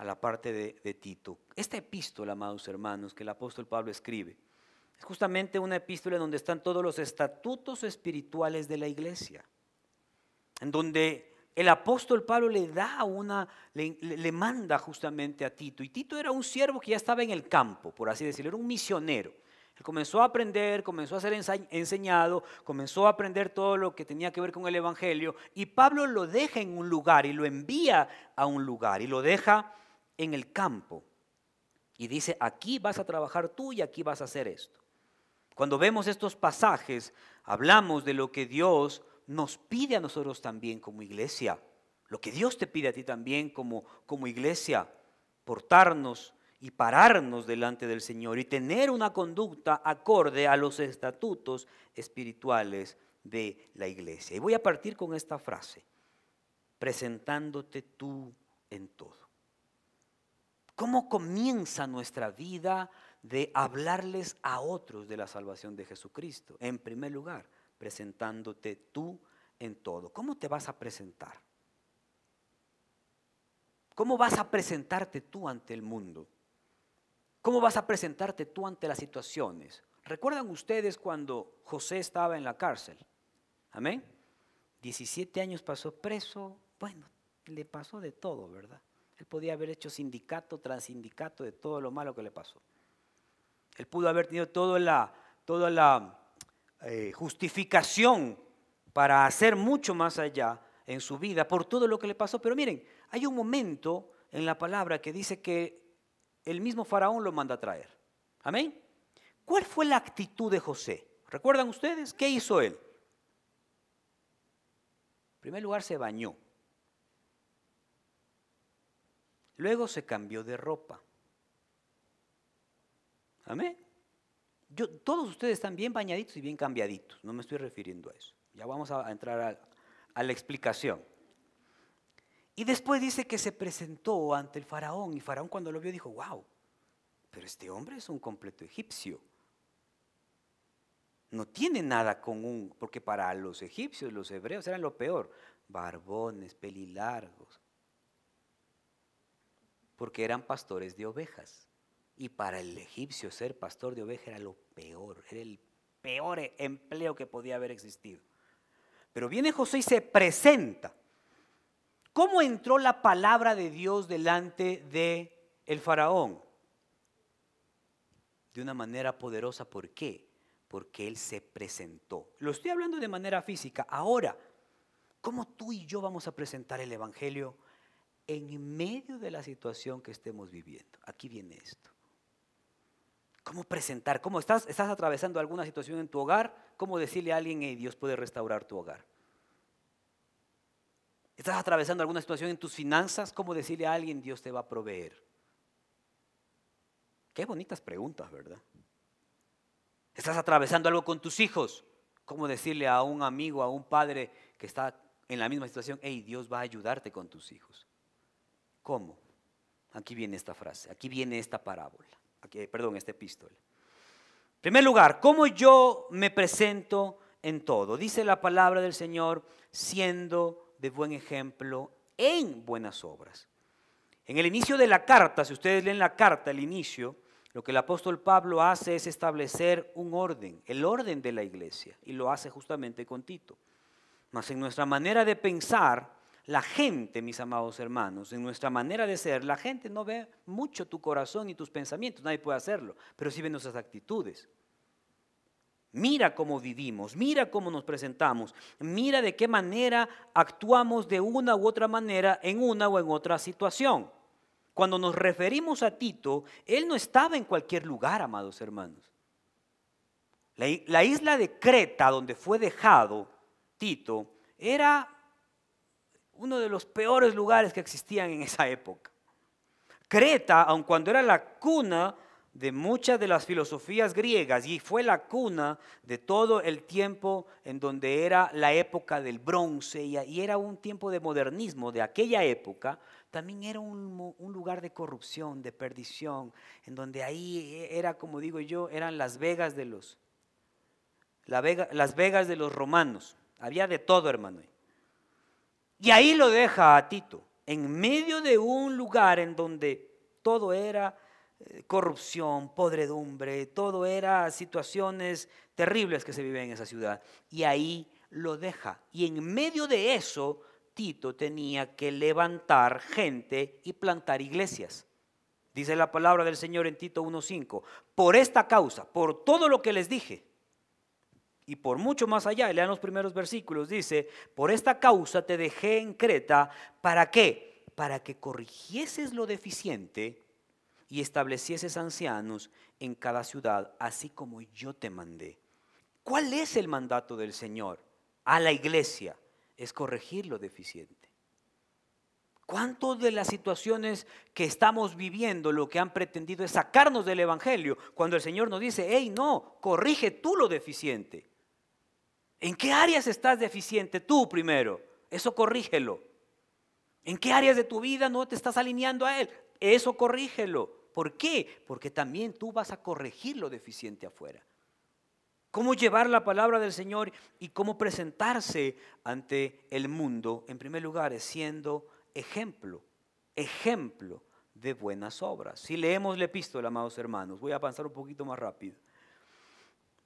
la parte de Tito. Esta epístola, amados hermanos, que el apóstol Pablo escribe, es justamente una epístola en donde están todos los estatutos espirituales de la iglesia, en donde el apóstol Pablo le manda justamente a Tito. Y Tito era un siervo que ya estaba en el campo, por así decirlo, era un misionero. Él comenzó a aprender, comenzó a ser enseñado, comenzó a aprender todo lo que tenía que ver con el evangelio. Y Pablo lo deja en un lugar y lo envía a un lugar y lo deja en el campo. Y dice, aquí vas a trabajar tú y aquí vas a hacer esto. Cuando vemos estos pasajes, hablamos de lo que Dios nos pide a nosotros también como iglesia. Lo que Dios te pide a ti también como iglesia. Portarnos y pararnos delante del Señor y tener una conducta acorde a los estatutos espirituales de la iglesia. Y voy a partir con esta frase. Presentándote tú en todo. ¿Cómo comienza nuestra vida de hablarles a otros de la salvación de Jesucristo? En primer lugar, presentándote tú en todo. ¿Cómo te vas a presentar? ¿Cómo vas a presentarte tú ante el mundo? ¿Cómo vas a presentarte tú ante las situaciones? ¿Recuerdan ustedes cuando José estaba en la cárcel? Amén. 17 años pasó preso. Bueno, le pasó de todo, ¿verdad? Él podía haber hecho sindicato tras sindicato de todo lo malo que le pasó. Él pudo haber tenido toda la justificación para hacer mucho más allá en su vida por todo lo que le pasó. Pero miren, hay un momento en la palabra que dice que el mismo faraón lo manda a traer. Amén. ¿Cuál fue la actitud de José? ¿Recuerdan ustedes? ¿Qué hizo él? En primer lugar se bañó. Luego se cambió de ropa. Amén. Todos ustedes están bien bañaditos y bien cambiaditos. No me estoy refiriendo a eso. Ya vamos a entrar a la explicación. Y después dice que se presentó ante el faraón. Y faraón cuando lo vio dijo, wow, pero este hombre es un completo egipcio. No tiene nada común, porque para los egipcios, los hebreos eran lo peor. Barbones, pelilargos. Porque eran pastores de ovejas. Y para el egipcio ser pastor de ovejas era lo peor, era el peor empleo que podía haber existido. Pero viene José y se presenta. ¿Cómo entró la palabra de Dios delante del faraón? De una manera poderosa. ¿Por qué? Porque él se presentó. Lo estoy hablando de manera física. Ahora, ¿cómo tú y yo vamos a presentar el evangelio en medio de la situación que estemos viviendo? Aquí viene esto. ¿Cómo presentar? ¿Cómo estás atravesando alguna situación en tu hogar? ¿Cómo decirle a alguien, hey, Dios puede restaurar tu hogar? ¿Estás atravesando alguna situación en tus finanzas? ¿Cómo decirle a alguien, Dios te va a proveer? Qué bonitas preguntas, ¿verdad? ¿Estás atravesando algo con tus hijos? ¿Cómo decirle a un amigo, a un padre que está en la misma situación, hey, Dios va a ayudarte con tus hijos? ¿Cómo? Aquí viene esta frase, aquí viene esta parábola. Esta epístola. En primer lugar, ¿cómo yo me presento en todo? Dice la palabra del Señor, siendo de buen ejemplo en buenas obras. En el inicio de la carta, si ustedes leen la carta, el inicio, lo que el apóstol Pablo hace es establecer un orden, el orden de la iglesia, y lo hace justamente con Tito. Mas en nuestra manera de pensar, la gente, mis amados hermanos, en nuestra manera de ser, la gente no ve mucho tu corazón y tus pensamientos, nadie puede hacerlo, pero sí ve nuestras actitudes. Mira cómo vivimos, mira cómo nos presentamos, mira de qué manera actuamos de una u otra manera en una o en otra situación. Cuando nos referimos a Tito, él no estaba en cualquier lugar, amados hermanos. La isla de Creta, donde fue dejado Tito, era uno de los peores lugares que existían en esa época. Creta, aun cuando era la cuna de muchas de las filosofías griegas y fue la cuna de todo el tiempo en donde era la época del bronce y era un tiempo de modernismo de aquella época, también era un lugar de corrupción, de perdición, en donde ahí era, como digo yo, eran Las Vegas de los romanos. Había de todo, hermano. Y ahí lo deja a Tito, en medio de un lugar en donde todo era corrupción, podredumbre, todo era situaciones terribles que se viven en esa ciudad. Y ahí lo deja. Y en medio de eso, Tito tenía que levantar gente y plantar iglesias. Dice la palabra del Señor en Tito 1:5, por esta causa, por todo lo que les dije, y por mucho más allá, lean los primeros versículos, dice, por esta causa te dejé en Creta, ¿para qué? Para que corrigieses lo deficiente y establecieses ancianos en cada ciudad, así como yo te mandé. ¿Cuál es el mandato del Señor a la iglesia? Es corregir lo deficiente. ¿Cuántas de las situaciones que estamos viviendo lo que han pretendido es sacarnos del evangelio cuando el Señor nos dice, hey, no, corrige tú lo deficiente? ¿En qué áreas estás deficiente tú primero? Eso corrígelo. ¿En qué áreas de tu vida no te estás alineando a Él? Eso corrígelo. ¿Por qué? Porque también tú vas a corregir lo deficiente afuera. Cómo llevar la palabra del Señor y cómo presentarse ante el mundo, en primer lugar, es siendo ejemplo de buenas obras. Si leemos la epístola, amados hermanos, voy a avanzar un poquito más rápido.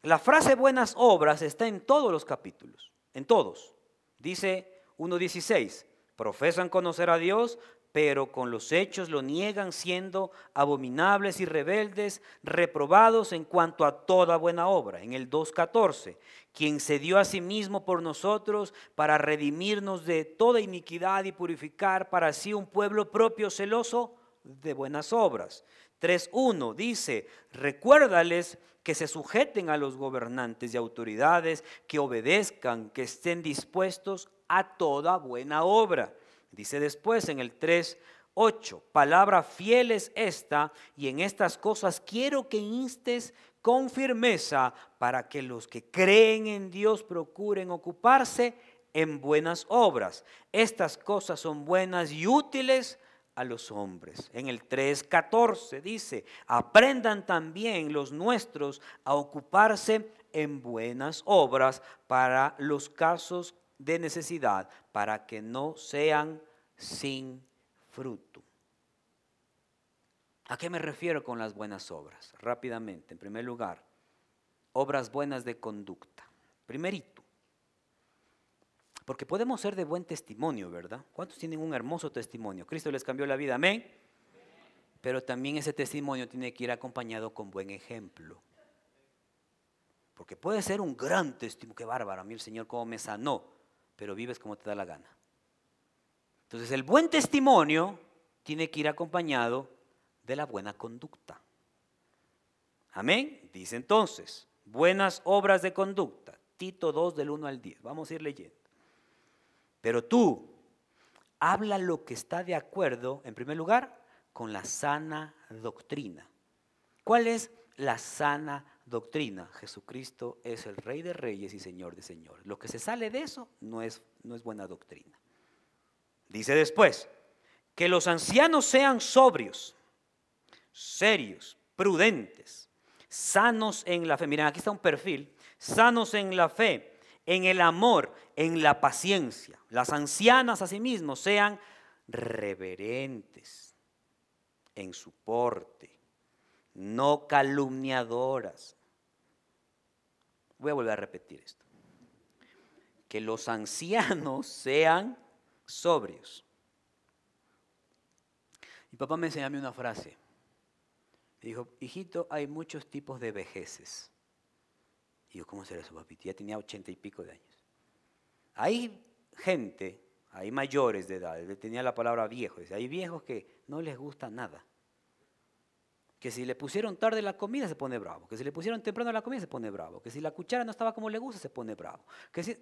La frase buenas obras está en todos los capítulos, en todos. Dice 1:16, profesan conocer a Dios, pero con los hechos lo niegan, siendo abominables y rebeldes, reprobados en cuanto a toda buena obra. En el 2:14, quien se dio a sí mismo por nosotros para redimirnos de toda iniquidad y purificar para sí un pueblo propio celoso de buenas obras. 3:1 dice, recuérdales que se sujeten a los gobernantes y autoridades, que obedezcan, que estén dispuestos a toda buena obra. Dice después en el 3:8, palabra fiel es esta, y en estas cosas quiero que instes con firmeza para que los que creen en Dios procuren ocuparse en buenas obras. Estas cosas son buenas y útiles a los hombres. En el 3:14 dice, aprendan también los nuestros a ocuparse en buenas obras para los casos de necesidad, para que no sean sin fruto. ¿A qué me refiero con las buenas obras? Rápidamente, en primer lugar, obras buenas de conducta. Primerito, porque podemos ser de buen testimonio, ¿verdad? ¿Cuántos tienen un hermoso testimonio? Cristo les cambió la vida, amén. Pero también ese testimonio tiene que ir acompañado con buen ejemplo. Porque puede ser un gran testimonio, qué bárbaro, a mí el Señor cómo me sanó, pero vives como te da la gana. Entonces el buen testimonio tiene que ir acompañado de la buena conducta. Amén. Dice entonces, buenas obras de conducta. Tito 2 del 1 al 10. Vamos a ir leyendo. Pero tú, habla lo que está de acuerdo, en primer lugar, con la sana doctrina. ¿Cuál es la sana doctrina? Jesucristo es el Rey de Reyes y Señor de Señores. Lo que se sale de eso no es buena doctrina. Dice después, que los ancianos sean sobrios, serios, prudentes, sanos en la fe. Miren, aquí está un perfil. Sanos en la fe, en el amor, en la paciencia. Las ancianas asimismo sean reverentes en su porte, no calumniadoras. Voy a volver a repetir esto. Que los ancianos sean sobrios. Mi papá me enseñó a mí una frase. Me dijo, hijito, hay muchos tipos de vejeces. Y yo, ¿cómo será eso, papito? Ya tenía 80 y pico de años. Hay gente, hay mayores de edad, él tenía la palabra viejo. Dice, hay viejos que no les gusta nada. Que si le pusieron tarde la comida se pone bravo. Que si le pusieron temprano la comida se pone bravo. Que si la cuchara no estaba como le gusta se pone bravo. Que si...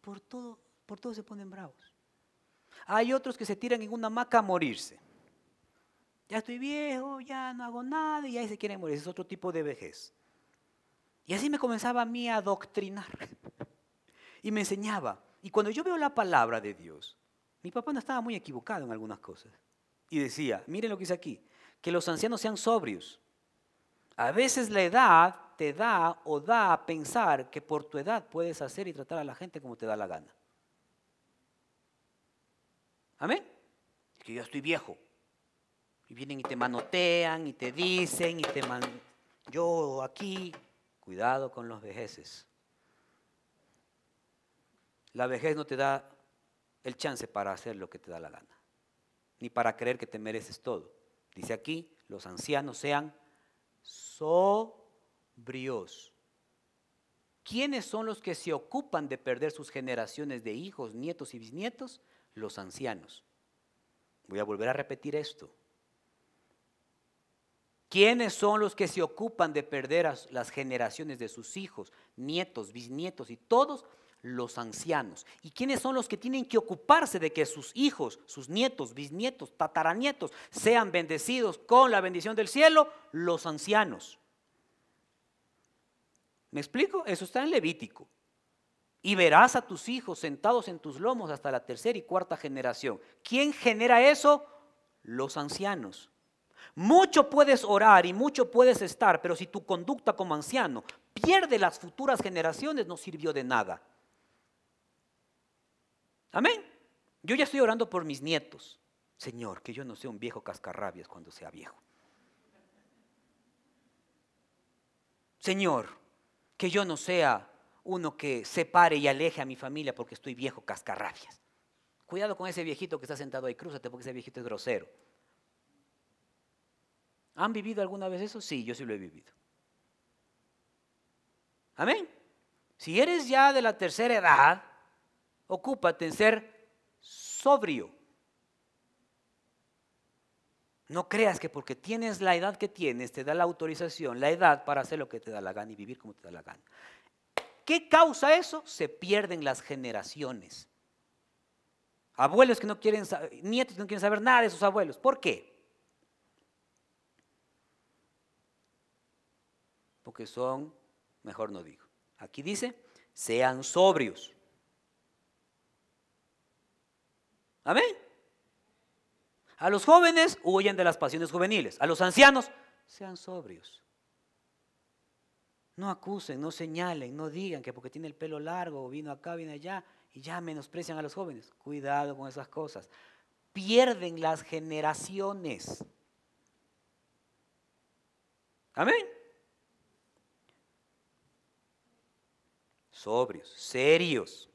Por todo se ponen bravos. Hay otros que se tiran en una hamaca a morirse. Ya estoy viejo, ya no hago nada y ahí se quieren morir. Ese es otro tipo de vejez. Y así me comenzaba a mí a adoctrinar. Y me enseñaba. Y cuando yo veo la palabra de Dios, mi papá no estaba muy equivocado en algunas cosas. Y decía, miren lo que dice aquí, que los ancianos sean sobrios. A veces la edad te da o da a pensar que por tu edad puedes hacer y tratar a la gente como te da la gana. Amén. Es que yo estoy viejo. Y vienen y te manotean y te dicen y te mandan. Yo aquí, cuidado con los vejeces. La vejez no te da el chance para hacer lo que te da la gana, ni para creer que te mereces todo. Dice aquí, los ancianos sean sobrios. ¿Quiénes son los que se ocupan de perder sus generaciones de hijos, nietos y bisnietos? Los ancianos. Voy a volver a repetir esto. ¿Quiénes son los que se ocupan de perder las generaciones de sus hijos, nietos, bisnietos y todos? Los ancianos. ¿Y quiénes son los que tienen que ocuparse de que sus hijos, sus nietos, bisnietos, tataranietos sean bendecidos con la bendición del cielo? Los ancianos. ¿Me explico? Eso está en Levítico. Y verás a tus hijos sentados en tus lomos hasta la tercera y cuarta generación. ¿Quién genera eso? Los ancianos. Mucho puedes orar y mucho puedes estar, pero si tu conducta como anciano pierde las futuras generaciones, no sirvió de nada. Amén. Yo ya estoy orando por mis nietos. Señor, que yo no sea un viejo cascarrabias cuando sea viejo. Señor, que yo no sea uno que separe y aleje a mi familia porque estoy viejo cascarrabias. Cuidado con ese viejito que está sentado ahí, crúzate porque ese viejito es grosero. ¿Han vivido alguna vez eso? Sí, yo sí lo he vivido. Amén. Si eres ya de la tercera edad, ocúpate en ser sobrio. No creas que porque tienes la edad que tienes, te da la autorización, la edad para hacer lo que te da la gana y vivir como te da la gana. ¿Qué causa eso? Se pierden las generaciones. Abuelos que no quieren, nietos que no quieren saber nada de sus abuelos. ¿Por qué? Porque son, mejor no digo. Aquí dice, sean sobrios. Amén. A los jóvenes, huyan de las pasiones juveniles. A los ancianos, sean sobrios. No acusen, no señalen, no digan que porque tiene el pelo largo o vino acá, vino allá y ya menosprecian a los jóvenes. Cuidado con esas cosas. Pierden las generaciones. Amén. Sobrios, serios,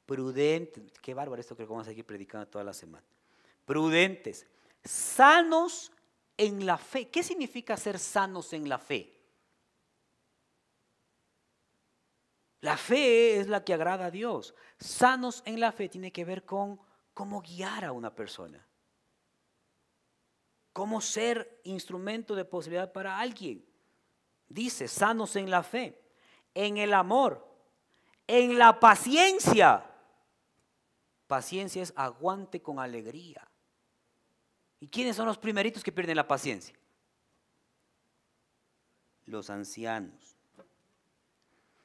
prudentes. Qué bárbaro esto, creo que vamos a seguir predicando toda la semana. Prudentes, sanos en la fe. ¿Qué significa ser sanos en la fe? La fe es la que agrada a Dios. Sanos en la fe tiene que ver con cómo guiar a una persona. Cómo ser instrumento de posibilidad para alguien. Dice, sanos en la fe, en el amor, en la paciencia. Paciencia es aguante con alegría. ¿Y quiénes son los primeritos que pierden la paciencia? Los ancianos.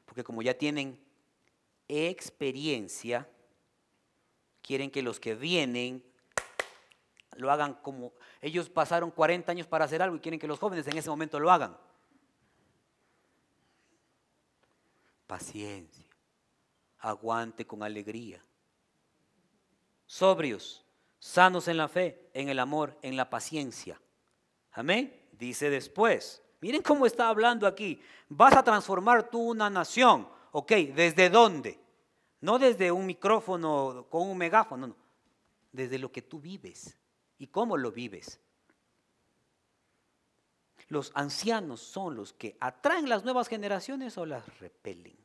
Porque como ya tienen experiencia, quieren que los que vienen lo hagan como ellos pasaron 40 años para hacer algo y quieren que los jóvenes en ese momento lo hagan. Paciencia, aguante con alegría. Sobrios, sanos en la fe, en el amor, en la paciencia. Amén. Dice después, miren cómo está hablando aquí. Vas a transformar tú una nación. Ok, ¿desde dónde? No desde un micrófono con un megáfono, no. Desde lo que tú vives y cómo lo vives. Los ancianos son los que atraen las nuevas generaciones o las repelen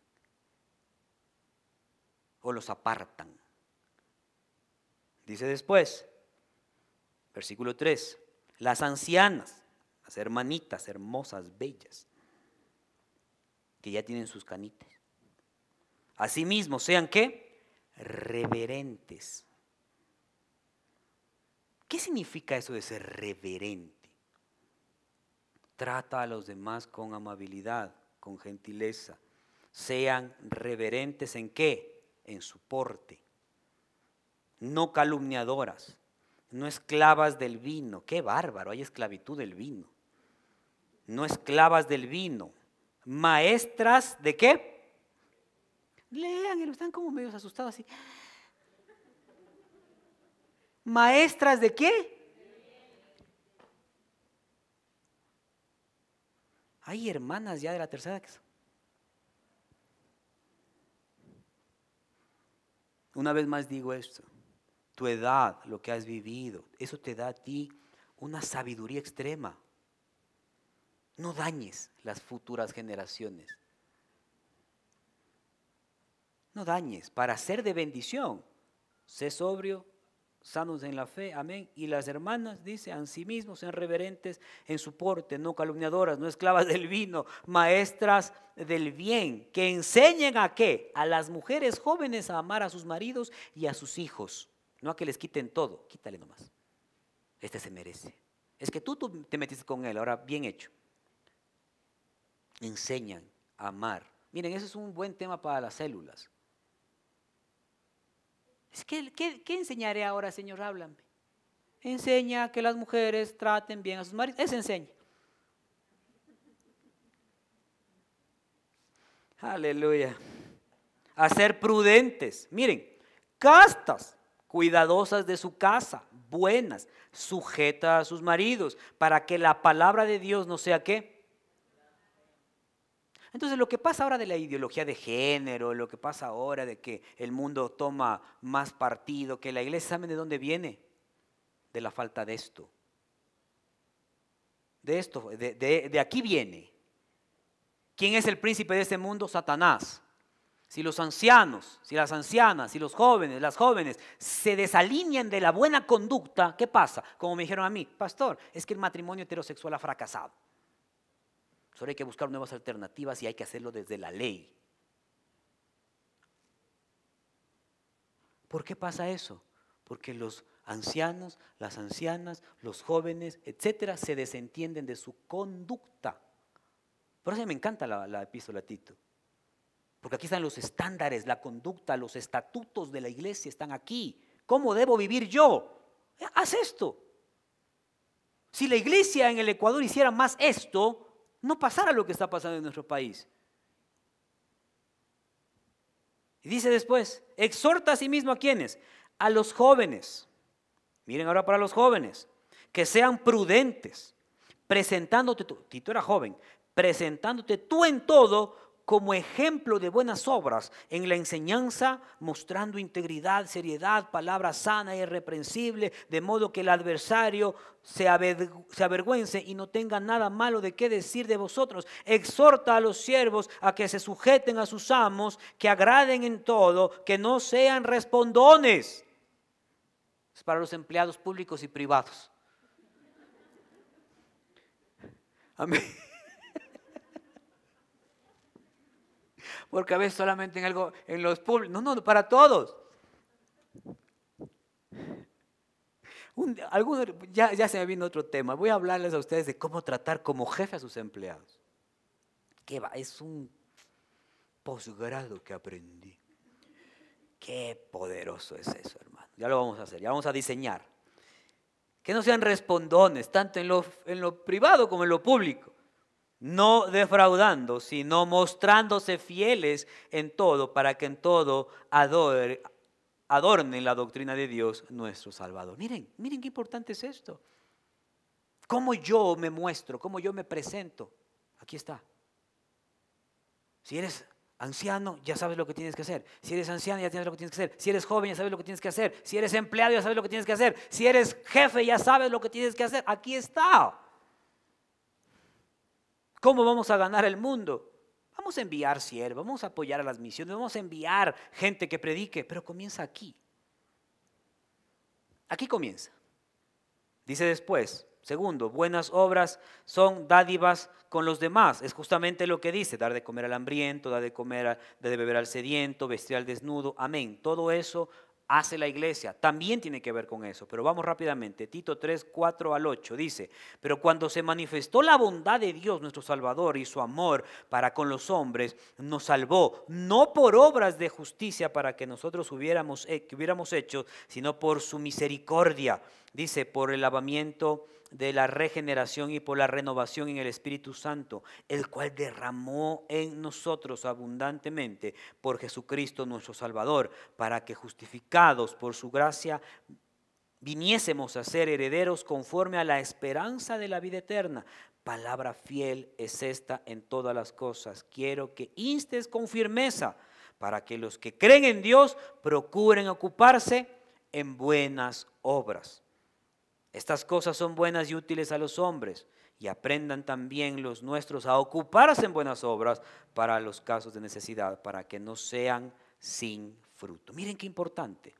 o los apartan. Dice después, versículo 3, las ancianas, las hermanitas hermosas, bellas, que ya tienen sus canitas. Asimismo, sean ¿qué? Reverentes. ¿Qué significa eso de ser reverente? Trata a los demás con amabilidad, con gentileza. Sean reverentes ¿en qué? En su porte. No calumniadoras, no esclavas del vino. Qué bárbaro, hay esclavitud del vino. No esclavas del vino. Maestras ¿de qué? Lean, están como medios asustados así. Maestras ¿de qué? Hay hermanas ya de la tercera que son. Una vez más digo esto. tu edad, lo que has vivido, eso te da a ti una sabiduría extrema. No dañes las futuras generaciones. No dañes, para ser de bendición. Sé sobrio, sanos en la fe, amén. Y las hermanas, dice, asimismo sean reverentes en su porte, no calumniadoras, no esclavas del vino, maestras del bien, que enseñen a qué, a las mujeres jóvenes a amar a sus maridos y a sus hijos, no a que les quiten todo, quítale nomás. Este se merece. Es que tú te metiste con él, ahora bien hecho. Enseñan a amar. Miren, eso es un buen tema para las células. ¿Qué enseñaré ahora, Señor? Háblame. Enseña que las mujeres traten bien a sus maridos. Eso enseña. Aleluya. A ser prudentes. Miren, castas, cuidadosas de su casa, buenas, sujetas a sus maridos, para que la palabra de Dios no sea ¿qué? Entonces lo que pasa ahora de la ideología de género, lo que pasa ahora de que el mundo toma más partido, que la iglesia, ¿saben de dónde viene? De la falta de esto. De aquí viene. ¿Quién es el príncipe de este mundo? Satanás. Si los ancianos, si las ancianas, si los jóvenes, las jóvenes se desalinean de la buena conducta, ¿qué pasa? Como me dijeron a mí, pastor, es que el matrimonio heterosexual ha fracasado. Solo hay que buscar nuevas alternativas y hay que hacerlo desde la ley. ¿Por qué pasa eso? Porque los ancianos, las ancianas, los jóvenes, etcétera, se desentienden de su conducta. Por eso me encanta la epístola a Tito. Porque aquí están los estándares, la conducta, los estatutos de la iglesia están aquí. ¿Cómo debo vivir yo? Haz esto. Si la iglesia en el Ecuador hiciera más esto, no pasara lo que está pasando en nuestro país. Y dice después, exhorta a sí mismo a quienes, a los jóvenes. Miren ahora para los jóvenes, que sean prudentes, presentándote tú, Tito era joven, presentándote tú en todo como ejemplo de buenas obras, en la enseñanza, mostrando integridad, seriedad, palabra sana e irreprensible, de modo que el adversario se avergüence y no tenga nada malo de qué decir de vosotros. Exhorta a los siervos a que se sujeten a sus amos, que agraden en todo, que no sean respondones. Es para los empleados públicos y privados. Amén. Porque a veces solamente en los públicos, no, para todos. Ya se me vino otro tema. Voy a hablarles a ustedes de cómo tratar como jefe a sus empleados. ¿Qué va? Es un posgrado que aprendí. Qué poderoso es eso, hermano. Ya lo vamos a hacer, ya vamos a diseñar. Que no sean respondones, tanto en lo privado como en lo público. No defraudando, sino mostrándose fieles en todo, para que en todo adornen la doctrina de Dios nuestro Salvador. Miren qué importante es esto. Cómo yo me muestro, cómo yo me presento. Aquí está. Si eres anciano, ya sabes lo que tienes que hacer. Si eres anciano, ya sabes lo que tienes que hacer. Si eres joven, ya sabes lo que tienes que hacer. Si eres empleado, ya sabes lo que tienes que hacer. Si eres jefe, ya sabes lo que tienes que hacer. Aquí está. ¿Cómo vamos a ganar el mundo? Vamos a enviar siervos, vamos a apoyar a las misiones, vamos a enviar gente que predique, pero comienza aquí. Aquí comienza. Dice después, segundo, buenas obras son dádivas con los demás. Es justamente lo que dice, dar de comer al hambriento, dar de beber al sediento, vestir al desnudo. Amén. Todo eso hace la iglesia, también tiene que ver con eso, pero vamos rápidamente. Tito 3, 4 al 8 dice, pero cuando se manifestó la bondad de Dios nuestro Salvador y su amor para con los hombres, nos salvó, no por obras de justicia para que nosotros hubiéramos hecho, sino por su misericordia, dice, por el lavamiento de la regeneración y por la renovación en el Espíritu Santo, el cual derramó en nosotros abundantemente por Jesucristo nuestro Salvador, para que justificados por su gracia viniésemos a ser herederos conforme a la esperanza de la vida eterna. Palabra fiel es esta en todas las cosas. Quiero que instes con firmeza para que los que creen en Dios procuren ocuparse en buenas obras. Estas cosas son buenas y útiles a los hombres, y aprendan también los nuestros a ocuparse en buenas obras para los casos de necesidad, para que no sean sin fruto. Miren qué importante.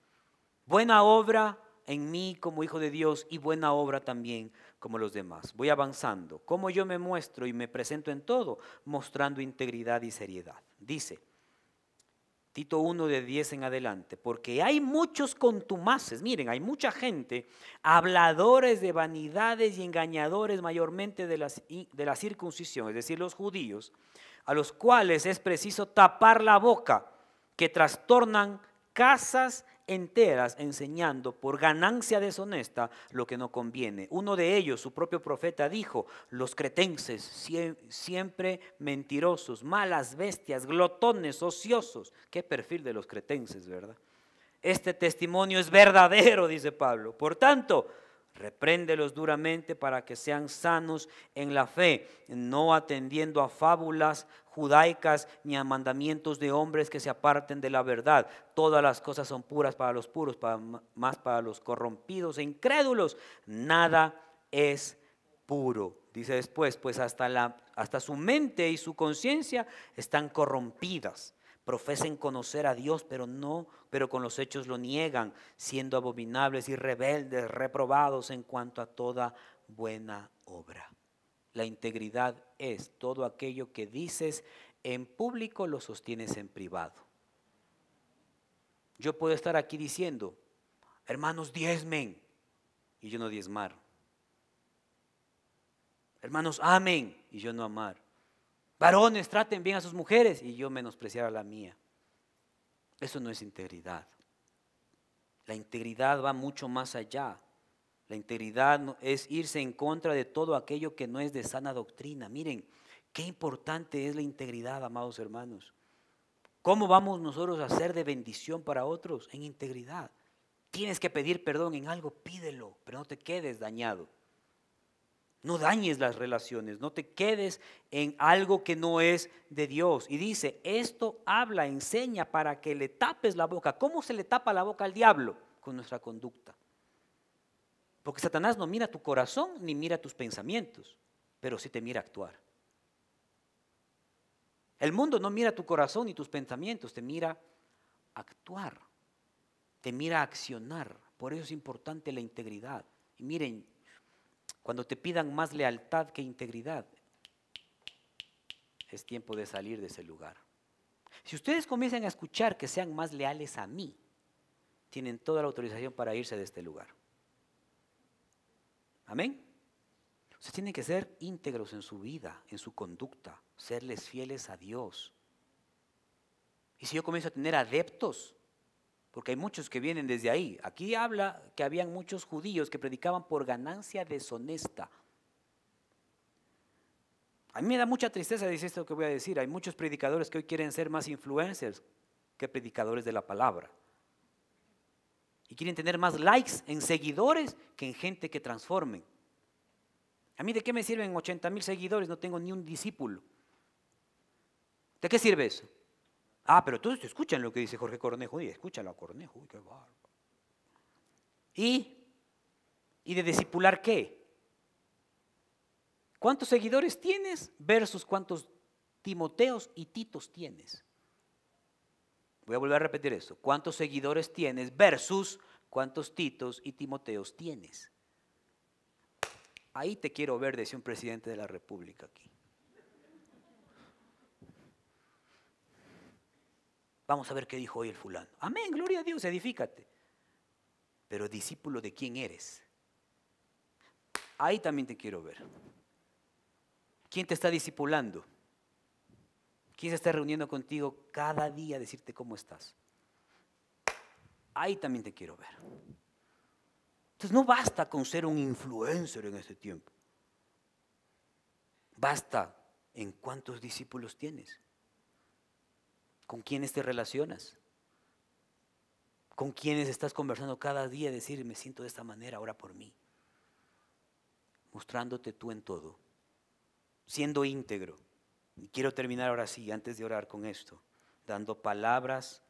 Buena obra en mí como hijo de Dios y buena obra también como los demás. Voy avanzando. ¿Cómo yo me muestro y me presento en todo? Mostrando integridad y seriedad. Dice Tito 1 de 10 en adelante, porque hay muchos contumaces, miren, hay mucha gente, habladores de vanidades y engañadores mayormente de la circuncisión, es decir, los judíos, a los cuales es preciso tapar la boca, que trastornan casas enteras enseñando por ganancia deshonesta lo que no conviene. Uno de ellos, su propio profeta, dijo: los cretenses siempre mentirosos, malas bestias, glotones, ociosos. Qué perfil de los cretenses, ¿verdad? Este testimonio es verdadero, dice Pablo. Por tanto, repréndelos duramente para que sean sanos en la fe, no atendiendo a fábulas judaicas ni a mandamientos de hombres que se aparten de la verdad. Todas las cosas son puras para los puros, más para los corrompidos e incrédulos. Nada es puro. Dice después, pues hasta su mente y su conciencia están corrompidas. Profesen conocer a Dios, pero con los hechos lo niegan, siendo abominables y rebeldes, reprobados en cuanto a toda buena obra. La integridad es todo aquello que dices en público lo sostienes en privado. Yo puedo estar aquí diciendo: hermanos, diezmen, y yo no diezmar. Hermanos, amen, y yo no amar. Varones, traten bien a sus mujeres, y yo menospreciar a la mía. Eso no es integridad. La integridad va mucho más allá. La integridad es irse en contra de todo aquello que no es de sana doctrina. Miren, qué importante es la integridad, amados hermanos. ¿Cómo vamos nosotros a ser de bendición para otros? En integridad. Tienes que pedir perdón en algo, pídelo, pero no te quedes dañado. No dañes las relaciones, no te quedes en algo que no es de Dios. Y dice, esto habla, enseña para que le tapes la boca. ¿Cómo se le tapa la boca al diablo? Con nuestra conducta. Porque Satanás no mira tu corazón ni mira tus pensamientos, pero sí te mira actuar. El mundo no mira tu corazón ni tus pensamientos, te mira actuar, te mira accionar. Por eso es importante la integridad. Y miren, cuando te pidan más lealtad que integridad, es tiempo de salir de ese lugar. Si ustedes comienzan a escuchar que sean más leales a mí, tienen toda la autorización para irse de este lugar. Amén. Ustedes tienen que ser íntegros en su vida, en su conducta, serles fieles a Dios. Y si yo comienzo a tener adeptos, porque hay muchos que vienen desde ahí. Aquí habla que habían muchos judíos que predicaban por ganancia deshonesta. A mí me da mucha tristeza decir esto que voy a decir. Hay muchos predicadores que hoy quieren ser más influencers que predicadores de la palabra. Y quieren tener más likes en seguidores que en gente que transformen. ¿A mí de qué me sirven 80,000 seguidores? No tengo ni un discípulo. ¿De qué sirve eso? Ah, pero todos escuchan lo que dice Jorge Cornejo. Y escúchalo a Cornejo. Uy, qué bárbaro. ¿Y de discipular qué? ¿Cuántos seguidores tienes versus cuántos Timoteos y Titos tienes? Voy a volver a repetir eso. ¿Cuántos seguidores tienes versus cuántos Titos y Timoteos tienes? Ahí te quiero ver, decía un presidente de la República aquí. Vamos a ver qué dijo hoy el fulano. Amén, gloria a Dios, edifícate. Pero discípulo de quién eres. Ahí también te quiero ver. ¿Quién te está discipulando? ¿Quién se está reuniendo contigo cada día a decirte cómo estás? Ahí también te quiero ver. Entonces no basta con ser un influencer en este tiempo. Basta en cuántos discípulos tienes. ¿Con quiénes te relacionas? ¿Con quiénes estás conversando cada día? Decir, me siento de esta manera, ora por mí. Mostrándote tú en todo. Siendo íntegro. Y quiero terminar ahora sí, antes de orar con esto. Dando palabras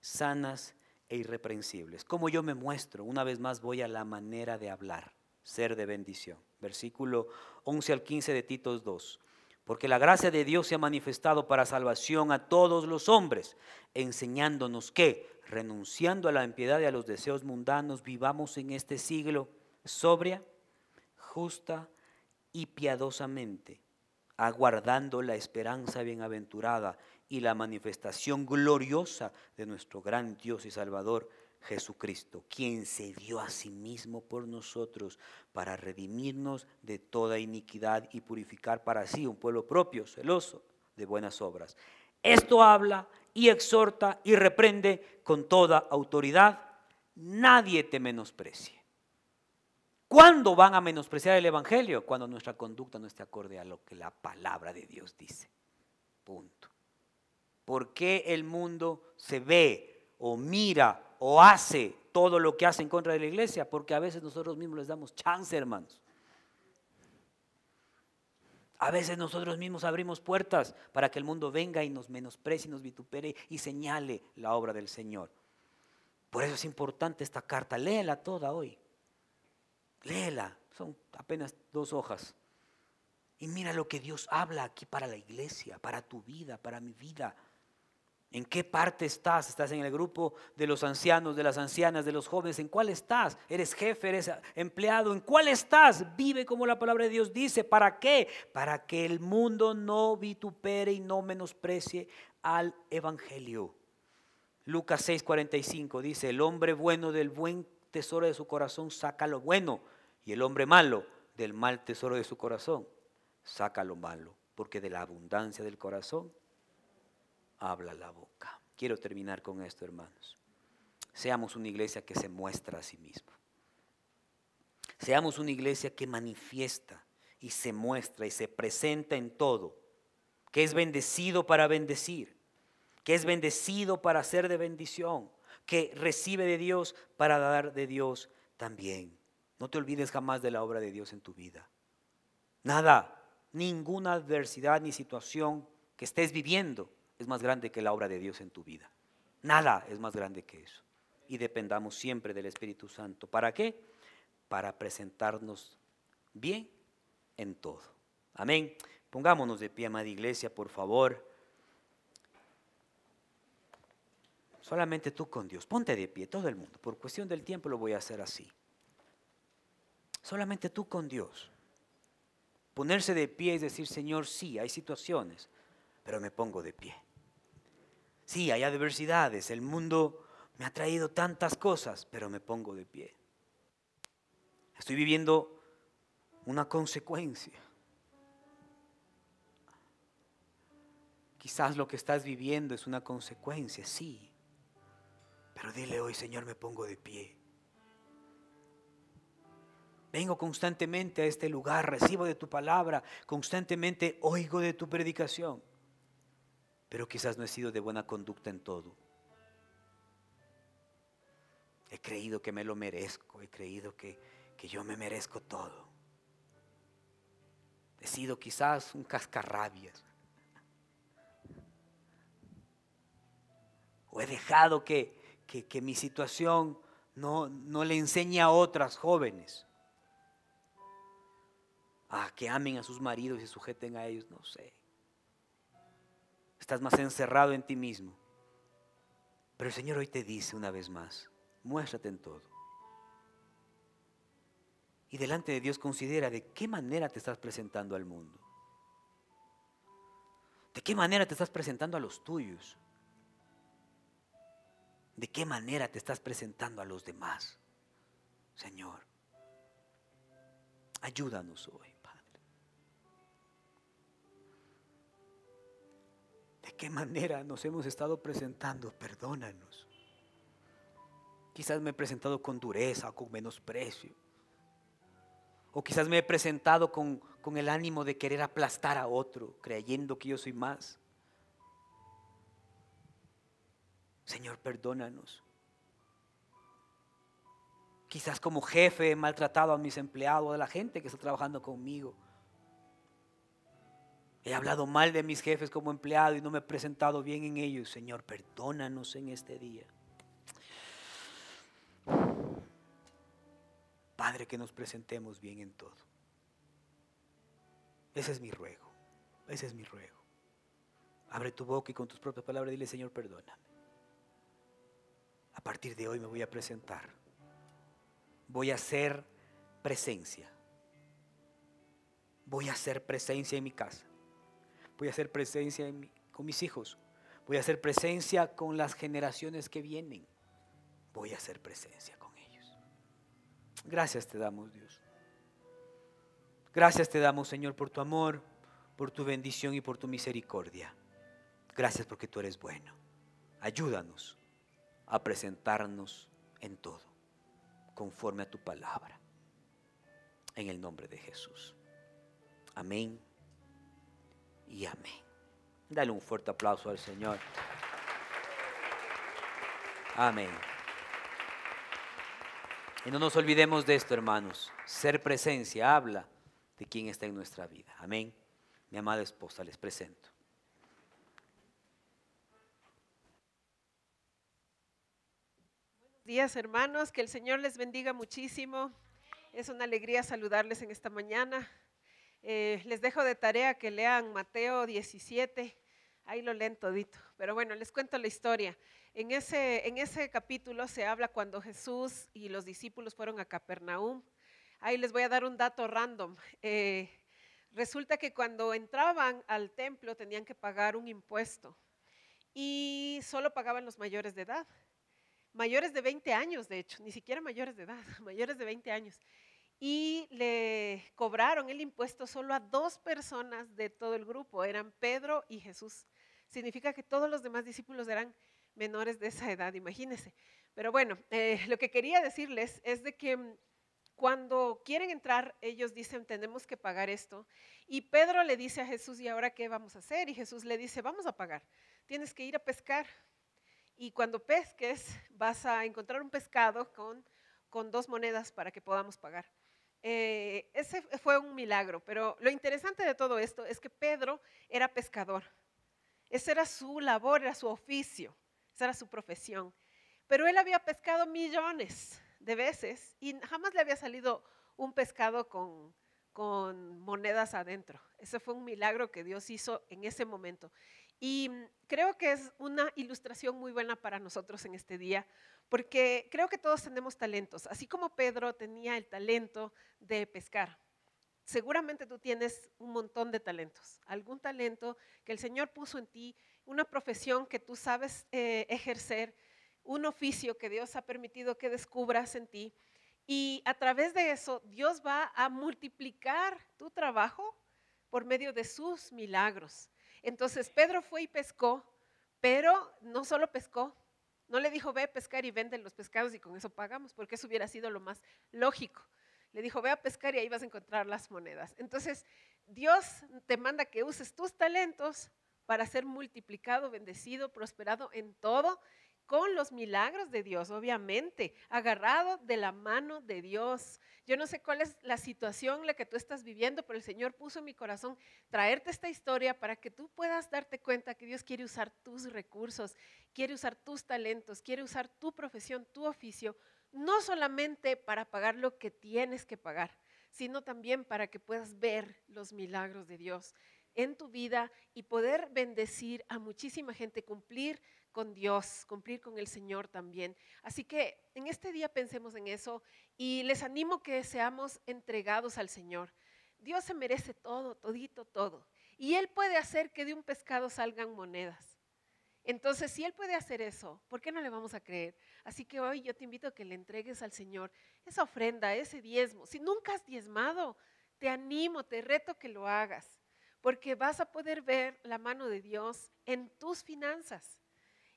sanas e irreprensibles. ¿Cómo yo me muestro? Una vez más voy a la manera de hablar, ser de bendición. Versículo 11 al 15 de Tito 2. Porque la gracia de Dios se ha manifestado para salvación a todos los hombres, enseñándonos que, renunciando a la impiedad y a los deseos mundanos, vivamos en este siglo sobria, justa y piadosamente, aguardando la esperanza bienaventurada y la manifestación gloriosa de nuestro gran Dios y Salvador Jesucristo, quien se dio a sí mismo por nosotros para redimirnos de toda iniquidad y purificar para sí un pueblo propio, celoso de buenas obras. Esto habla y exhorta y reprende con toda autoridad. Nadie te menosprecie. ¿Cuándo van a menospreciar el Evangelio? Cuando nuestra conducta no esté acorde a lo que la palabra de Dios dice. Punto. ¿Por qué el mundo se ve o mira o hace todo lo que hace en contra de la iglesia? Porque a veces nosotros mismos les damos chance, hermanos. A veces nosotros mismos abrimos puertas para que el mundo venga y nos menosprecie, nos vitupere y señale la obra del Señor. Por eso es importante esta carta. Léela toda hoy. Léela. Son apenas 2 hojas. Y mira lo que Dios habla aquí para la iglesia, para tu vida, para mi vida. ¿En qué parte estás? ¿Estás en el grupo de los ancianos, de las ancianas, de los jóvenes? ¿En cuál estás? ¿Eres jefe? ¿Eres empleado? ¿En cuál estás? Vive como la palabra de Dios dice. ¿Para qué? Para que el mundo no vitupere y no menosprecie al Evangelio. Lucas 6:45 dice: el hombre bueno del buen tesoro de su corazón saca lo bueno, y el hombre malo del mal tesoro de su corazón saca lo malo, porque de la abundancia del corazón habla la boca. Quiero terminar con esto, hermanos. Seamos una iglesia que se muestra a sí misma. Seamos una iglesia que manifiesta y se muestra y se presenta en todo, que es bendecido para bendecir, que es bendecido para ser de bendición, que recibe de Dios para dar de Dios también. No te olvides jamás de la obra de Dios en tu vida. Nada, ninguna adversidad ni situación que estés viviendo es más grande que la obra de Dios en tu vida. Nada es más grande que eso. Y dependamos siempre del Espíritu Santo. ¿Para qué? Para presentarnos bien en todo. Amén. Pongámonos de pie, amada iglesia, por favor. Solamente tú con Dios. Ponte de pie, todo el mundo. Por cuestión del tiempo lo voy a hacer así. Solamente tú con Dios. Ponerse de pie es decir: Señor, sí, hay situaciones, pero me pongo de pie. Sí, hay adversidades, el mundo me ha traído tantas cosas, pero me pongo de pie. Estoy viviendo una consecuencia. Quizás lo que estás viviendo es una consecuencia, sí. Pero dile hoy: Señor, me pongo de pie. Vengo constantemente a este lugar, recibo de tu palabra, constantemente oigo de tu predicación. Pero quizás no he sido de buena conducta en todo. He creído que me lo merezco, he creído que yo me merezco todo. He sido quizás un cascarrabias. O he dejado que mi situación no le enseñe a otras jóvenes a que amen a sus maridos y sujeten a ellos, no sé. Estás más encerrado en ti mismo. Pero el Señor hoy te dice una vez más: muéstrate en todo. Y delante de Dios considera de qué manera te estás presentando al mundo. De qué manera te estás presentando a los tuyos. De qué manera te estás presentando a los demás. Señor, ayúdanos hoy. ¿De qué manera nos hemos estado presentando? Perdónanos. Quizás me he presentado con dureza o con menosprecio. O quizás me he presentado con el ánimo de querer aplastar a otro, creyendo que yo soy más. Señor, perdónanos. Quizás como jefe he maltratado a mis empleados, a la gente que está trabajando conmigo. He hablado mal de mis jefes como empleado y no me he presentado bien en ellos. Señor, perdónanos en este día. Padre, que nos presentemos bien en todo. Ese es mi ruego, ese es mi ruego. Abre tu boca y con tus propias palabras dile: Señor, perdóname. A partir de hoy me voy a presentar. Voy a hacer presencia. Voy a hacer presencia en mi casa. Voy a hacer presencia con mis hijos. Voy a hacer presencia con las generaciones que vienen. Voy a hacer presencia con ellos. Gracias te damos, Dios. Gracias te damos, Señor, por tu amor, por tu bendición y por tu misericordia. Gracias porque tú eres bueno. Ayúdanos a presentarnos en todo, conforme a tu palabra. En el nombre de Jesús. Amén y amén. Dale un fuerte aplauso al Señor. Amén. Y no nos olvidemos de esto, hermanos. Ser presencia habla de quién está en nuestra vida. Amén. Mi amada esposa, les presento. Buenos días, hermanos. Que el Señor les bendiga muchísimo. Es una alegría saludarles en esta mañana. Les dejo de tarea que lean Mateo 17. Ahí lo leen todito. Pero bueno, les cuento la historia. En ese capítulo se habla cuando Jesús y los discípulos fueron a Capernaum. Ahí les voy a dar un dato random. Resulta que cuando entraban al templo tenían que pagar un impuesto y solo pagaban los mayores de edad. Mayores de 20 años, de hecho, ni siquiera mayores de edad, mayores de 20 años. Y le cobraron el impuesto solo a 2 personas de todo el grupo, eran Pedro y Jesús. Significa que todos los demás discípulos eran menores de esa edad, imagínense. Pero bueno, lo que quería decirles es de que cuando quieren entrar, ellos dicen, tenemos que pagar esto. Y Pedro le dice a Jesús, ¿y ahora qué vamos a hacer? Y Jesús le dice, vamos a pagar, tienes que ir a pescar. Y cuando pesques, vas a encontrar un pescado con 2 monedas para que podamos pagar. Ese fue un milagro, pero lo interesante de todo esto es que Pedro era pescador. Esa era su labor, era su oficio, esa era su profesión. Pero él había pescado millones de veces y jamás le había salido un pescado con monedas adentro. Ese fue un milagro que Dios hizo en ese momento. Y creo que es una ilustración muy buena para nosotros en este día, porque creo que todos tenemos talentos. Así como Pedro tenía el talento de pescar, seguramente tú tienes un montón de talentos, algún talento que el Señor puso en ti, una profesión que tú sabes ejercer, un oficio que Dios ha permitido que descubras en ti. Y a través de eso, Dios va a multiplicar tu trabajo por medio de sus milagros. Entonces Pedro fue y pescó, pero no solo pescó, no le dijo ve a pescar y vende los pescados y con eso pagamos, porque eso hubiera sido lo más lógico. Le dijo ve a pescar y ahí vas a encontrar las monedas. Entonces Dios te manda que uses tus talentos para ser multiplicado, bendecido, prosperado en todo, con los milagros de Dios, obviamente, agarrado de la mano de Dios. Yo no sé cuál es la situación la que tú estás viviendo, pero el Señor puso en mi corazón traerte esta historia para que tú puedas darte cuenta que Dios quiere usar tus recursos, quiere usar tus talentos, quiere usar tu profesión, tu oficio, no solamente para pagar lo que tienes que pagar, sino también para que puedas ver los milagros de Dios en tu vida y poder bendecir a muchísima gente, cumplir con Dios, cumplir con el Señor también. Así que en este día pensemos en eso y les animo que seamos entregados al Señor. Dios se merece todo, todito, todo. Y Él puede hacer que de un pescado salgan monedas. Entonces, si Él puede hacer eso, ¿por qué no le vamos a creer? Así que hoy yo te invito a que le entregues al Señor esa ofrenda, ese diezmo. Si nunca has diezmado, te animo, te reto que lo hagas, porque vas a poder ver la mano de Dios en tus finanzas.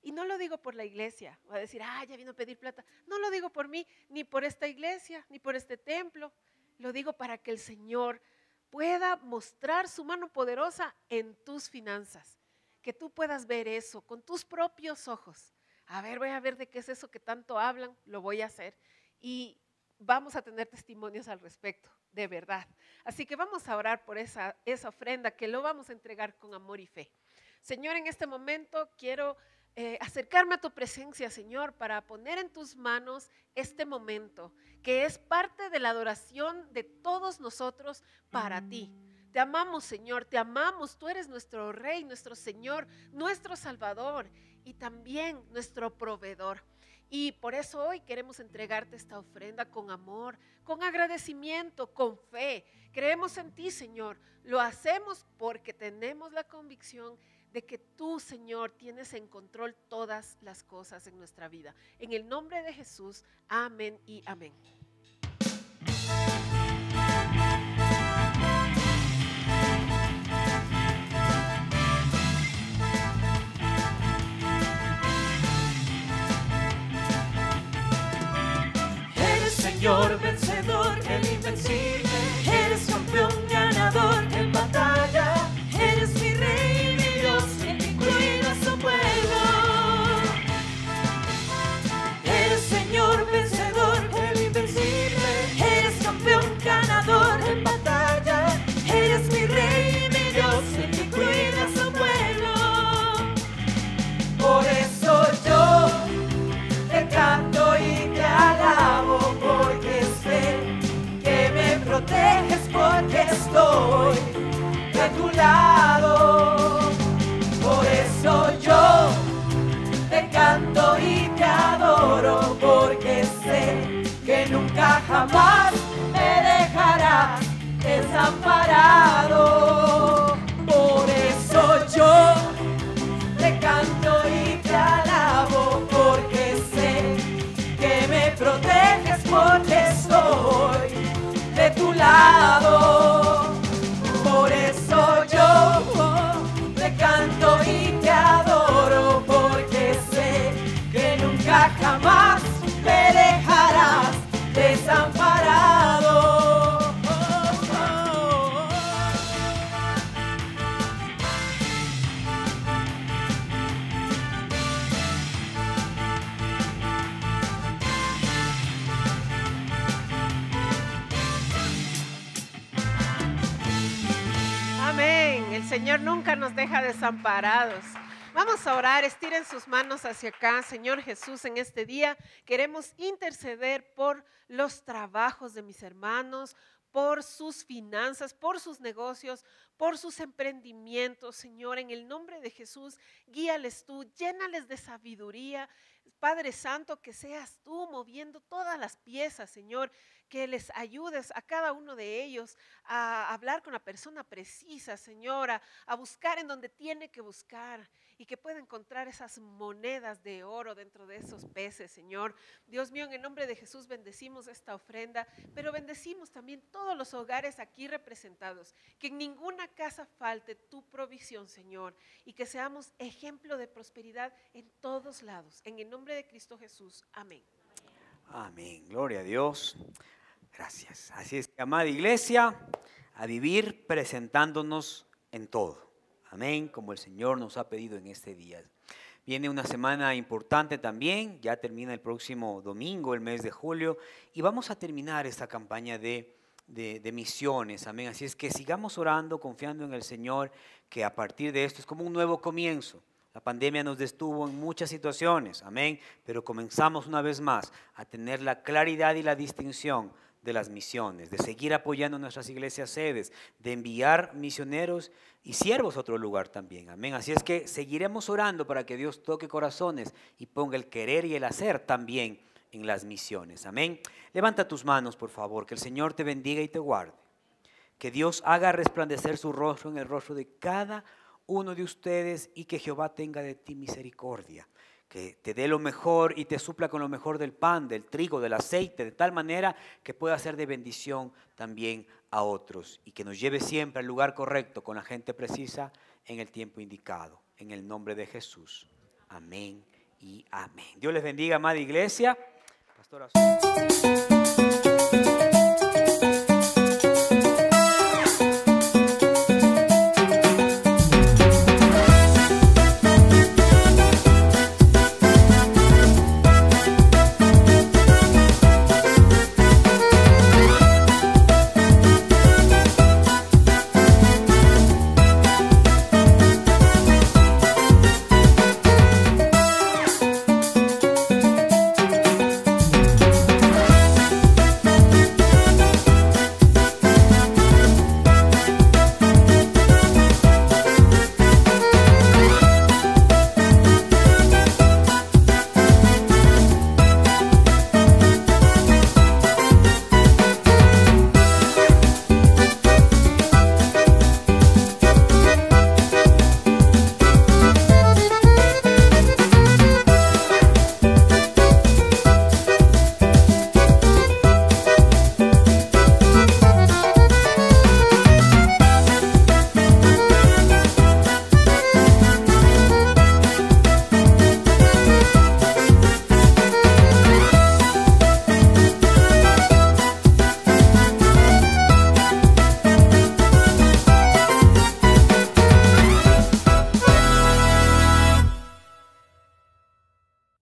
Y no lo digo por la iglesia, va a decir, ya vino a pedir plata. No lo digo por mí, ni por esta iglesia, ni por este templo. Lo digo para que el Señor pueda mostrar su mano poderosa en tus finanzas. Que tú puedas ver eso con tus propios ojos. A ver, voy a ver de qué es eso que tanto hablan, lo voy a hacer. Y vamos a tener testimonios al respecto, de verdad. Así que vamos a orar por esa ofrenda que lo vamos a entregar con amor y fe. Señor, en este momento quiero acercarme a tu presencia, Señor, para poner en tus manos este momento, que es parte de la adoración de todos nosotros para ti. Te amamos, Señor, te amamos. Tú eres nuestro Rey, nuestro Señor, nuestro Salvador y también nuestro proveedor. Y por eso hoy queremos entregarte esta ofrenda con amor, con agradecimiento, con fe. Creemos en ti, Señor. Lo hacemos porque tenemos la convicción de que tú, Señor, tienes en control todas las cosas en nuestra vida. En el nombre de Jesús, amén y amén. Señor vencedor, el invencible, eres campeón ganador en batalla, eres mi Rey, mi Dios, el que cuida a su pueblo. Eres Señor vencedor, el invencible, eres campeón ganador en batalla, eres mi Rey, mi Dios, el que cuida a su pueblo. Por eso yo te canto y te alabo, porque sé que me proteges, porque estoy de tu lado. Por eso yo te canto y te adoro, porque sé que nunca jamás me dejarás desamparado. Por eso yo te canto y te alabo, porque sé que me proteges, porque estoy de tu lado. Por eso yo te canto y te adoro, porque sé que nunca jamás me dejarás desamparado. Amén. El Señor nunca nos deja desamparados. Vamos a orar, estiren sus manos hacia acá. Señor Jesús, en este día queremos interceder por los trabajos de mis hermanos, por sus finanzas, por sus negocios, por sus emprendimientos. Señor, en el nombre de Jesús, guíales tú, llénales de sabiduría. Padre Santo, que seas tú moviendo todas las piezas, Señor, que les ayudes a cada uno de ellos a hablar con la persona precisa, Señor, a buscar en donde tiene que buscar y que pueda encontrar esas monedas de oro dentro de esos peces, Señor. Dios mío, en el nombre de Jesús bendecimos esta ofrenda, pero bendecimos también todos los hogares aquí representados, que en ninguna casa falte tu provisión, Señor, y que seamos ejemplo de prosperidad en todos lados. En el nombre de Cristo Jesús. Amén. Amén. Gloria a Dios. Gracias. Así es que, amada iglesia, a vivir presentándonos en todo. Amén, como el Señor nos ha pedido en este día. Viene una semana importante también, ya termina el próximo domingo, el mes de julio, y vamos a terminar esta campaña de misiones. Amén. Así es que sigamos orando, confiando en el Señor, que a partir de esto es como un nuevo comienzo. La pandemia nos detuvo en muchas situaciones, amén, pero comenzamos una vez más a tener la claridad y la distinción de las misiones, de seguir apoyando nuestras iglesias sedes, de enviar misioneros y siervos a otro lugar también, amén. Así es que seguiremos orando para que Dios toque corazones y ponga el querer y el hacer también en las misiones, amén. Levanta tus manos, por favor, que el Señor te bendiga y te guarde, que Dios haga resplandecer su rostro en el rostro de cada uno de ustedes y que Jehová tenga de ti misericordia, que te dé lo mejor y te supla con lo mejor del pan, del trigo, del aceite, de tal manera que pueda ser de bendición también a otros y que nos lleve siempre al lugar correcto con la gente precisa en el tiempo indicado. En el nombre de Jesús. Amén y amén. Dios les bendiga, amada iglesia. Pastora.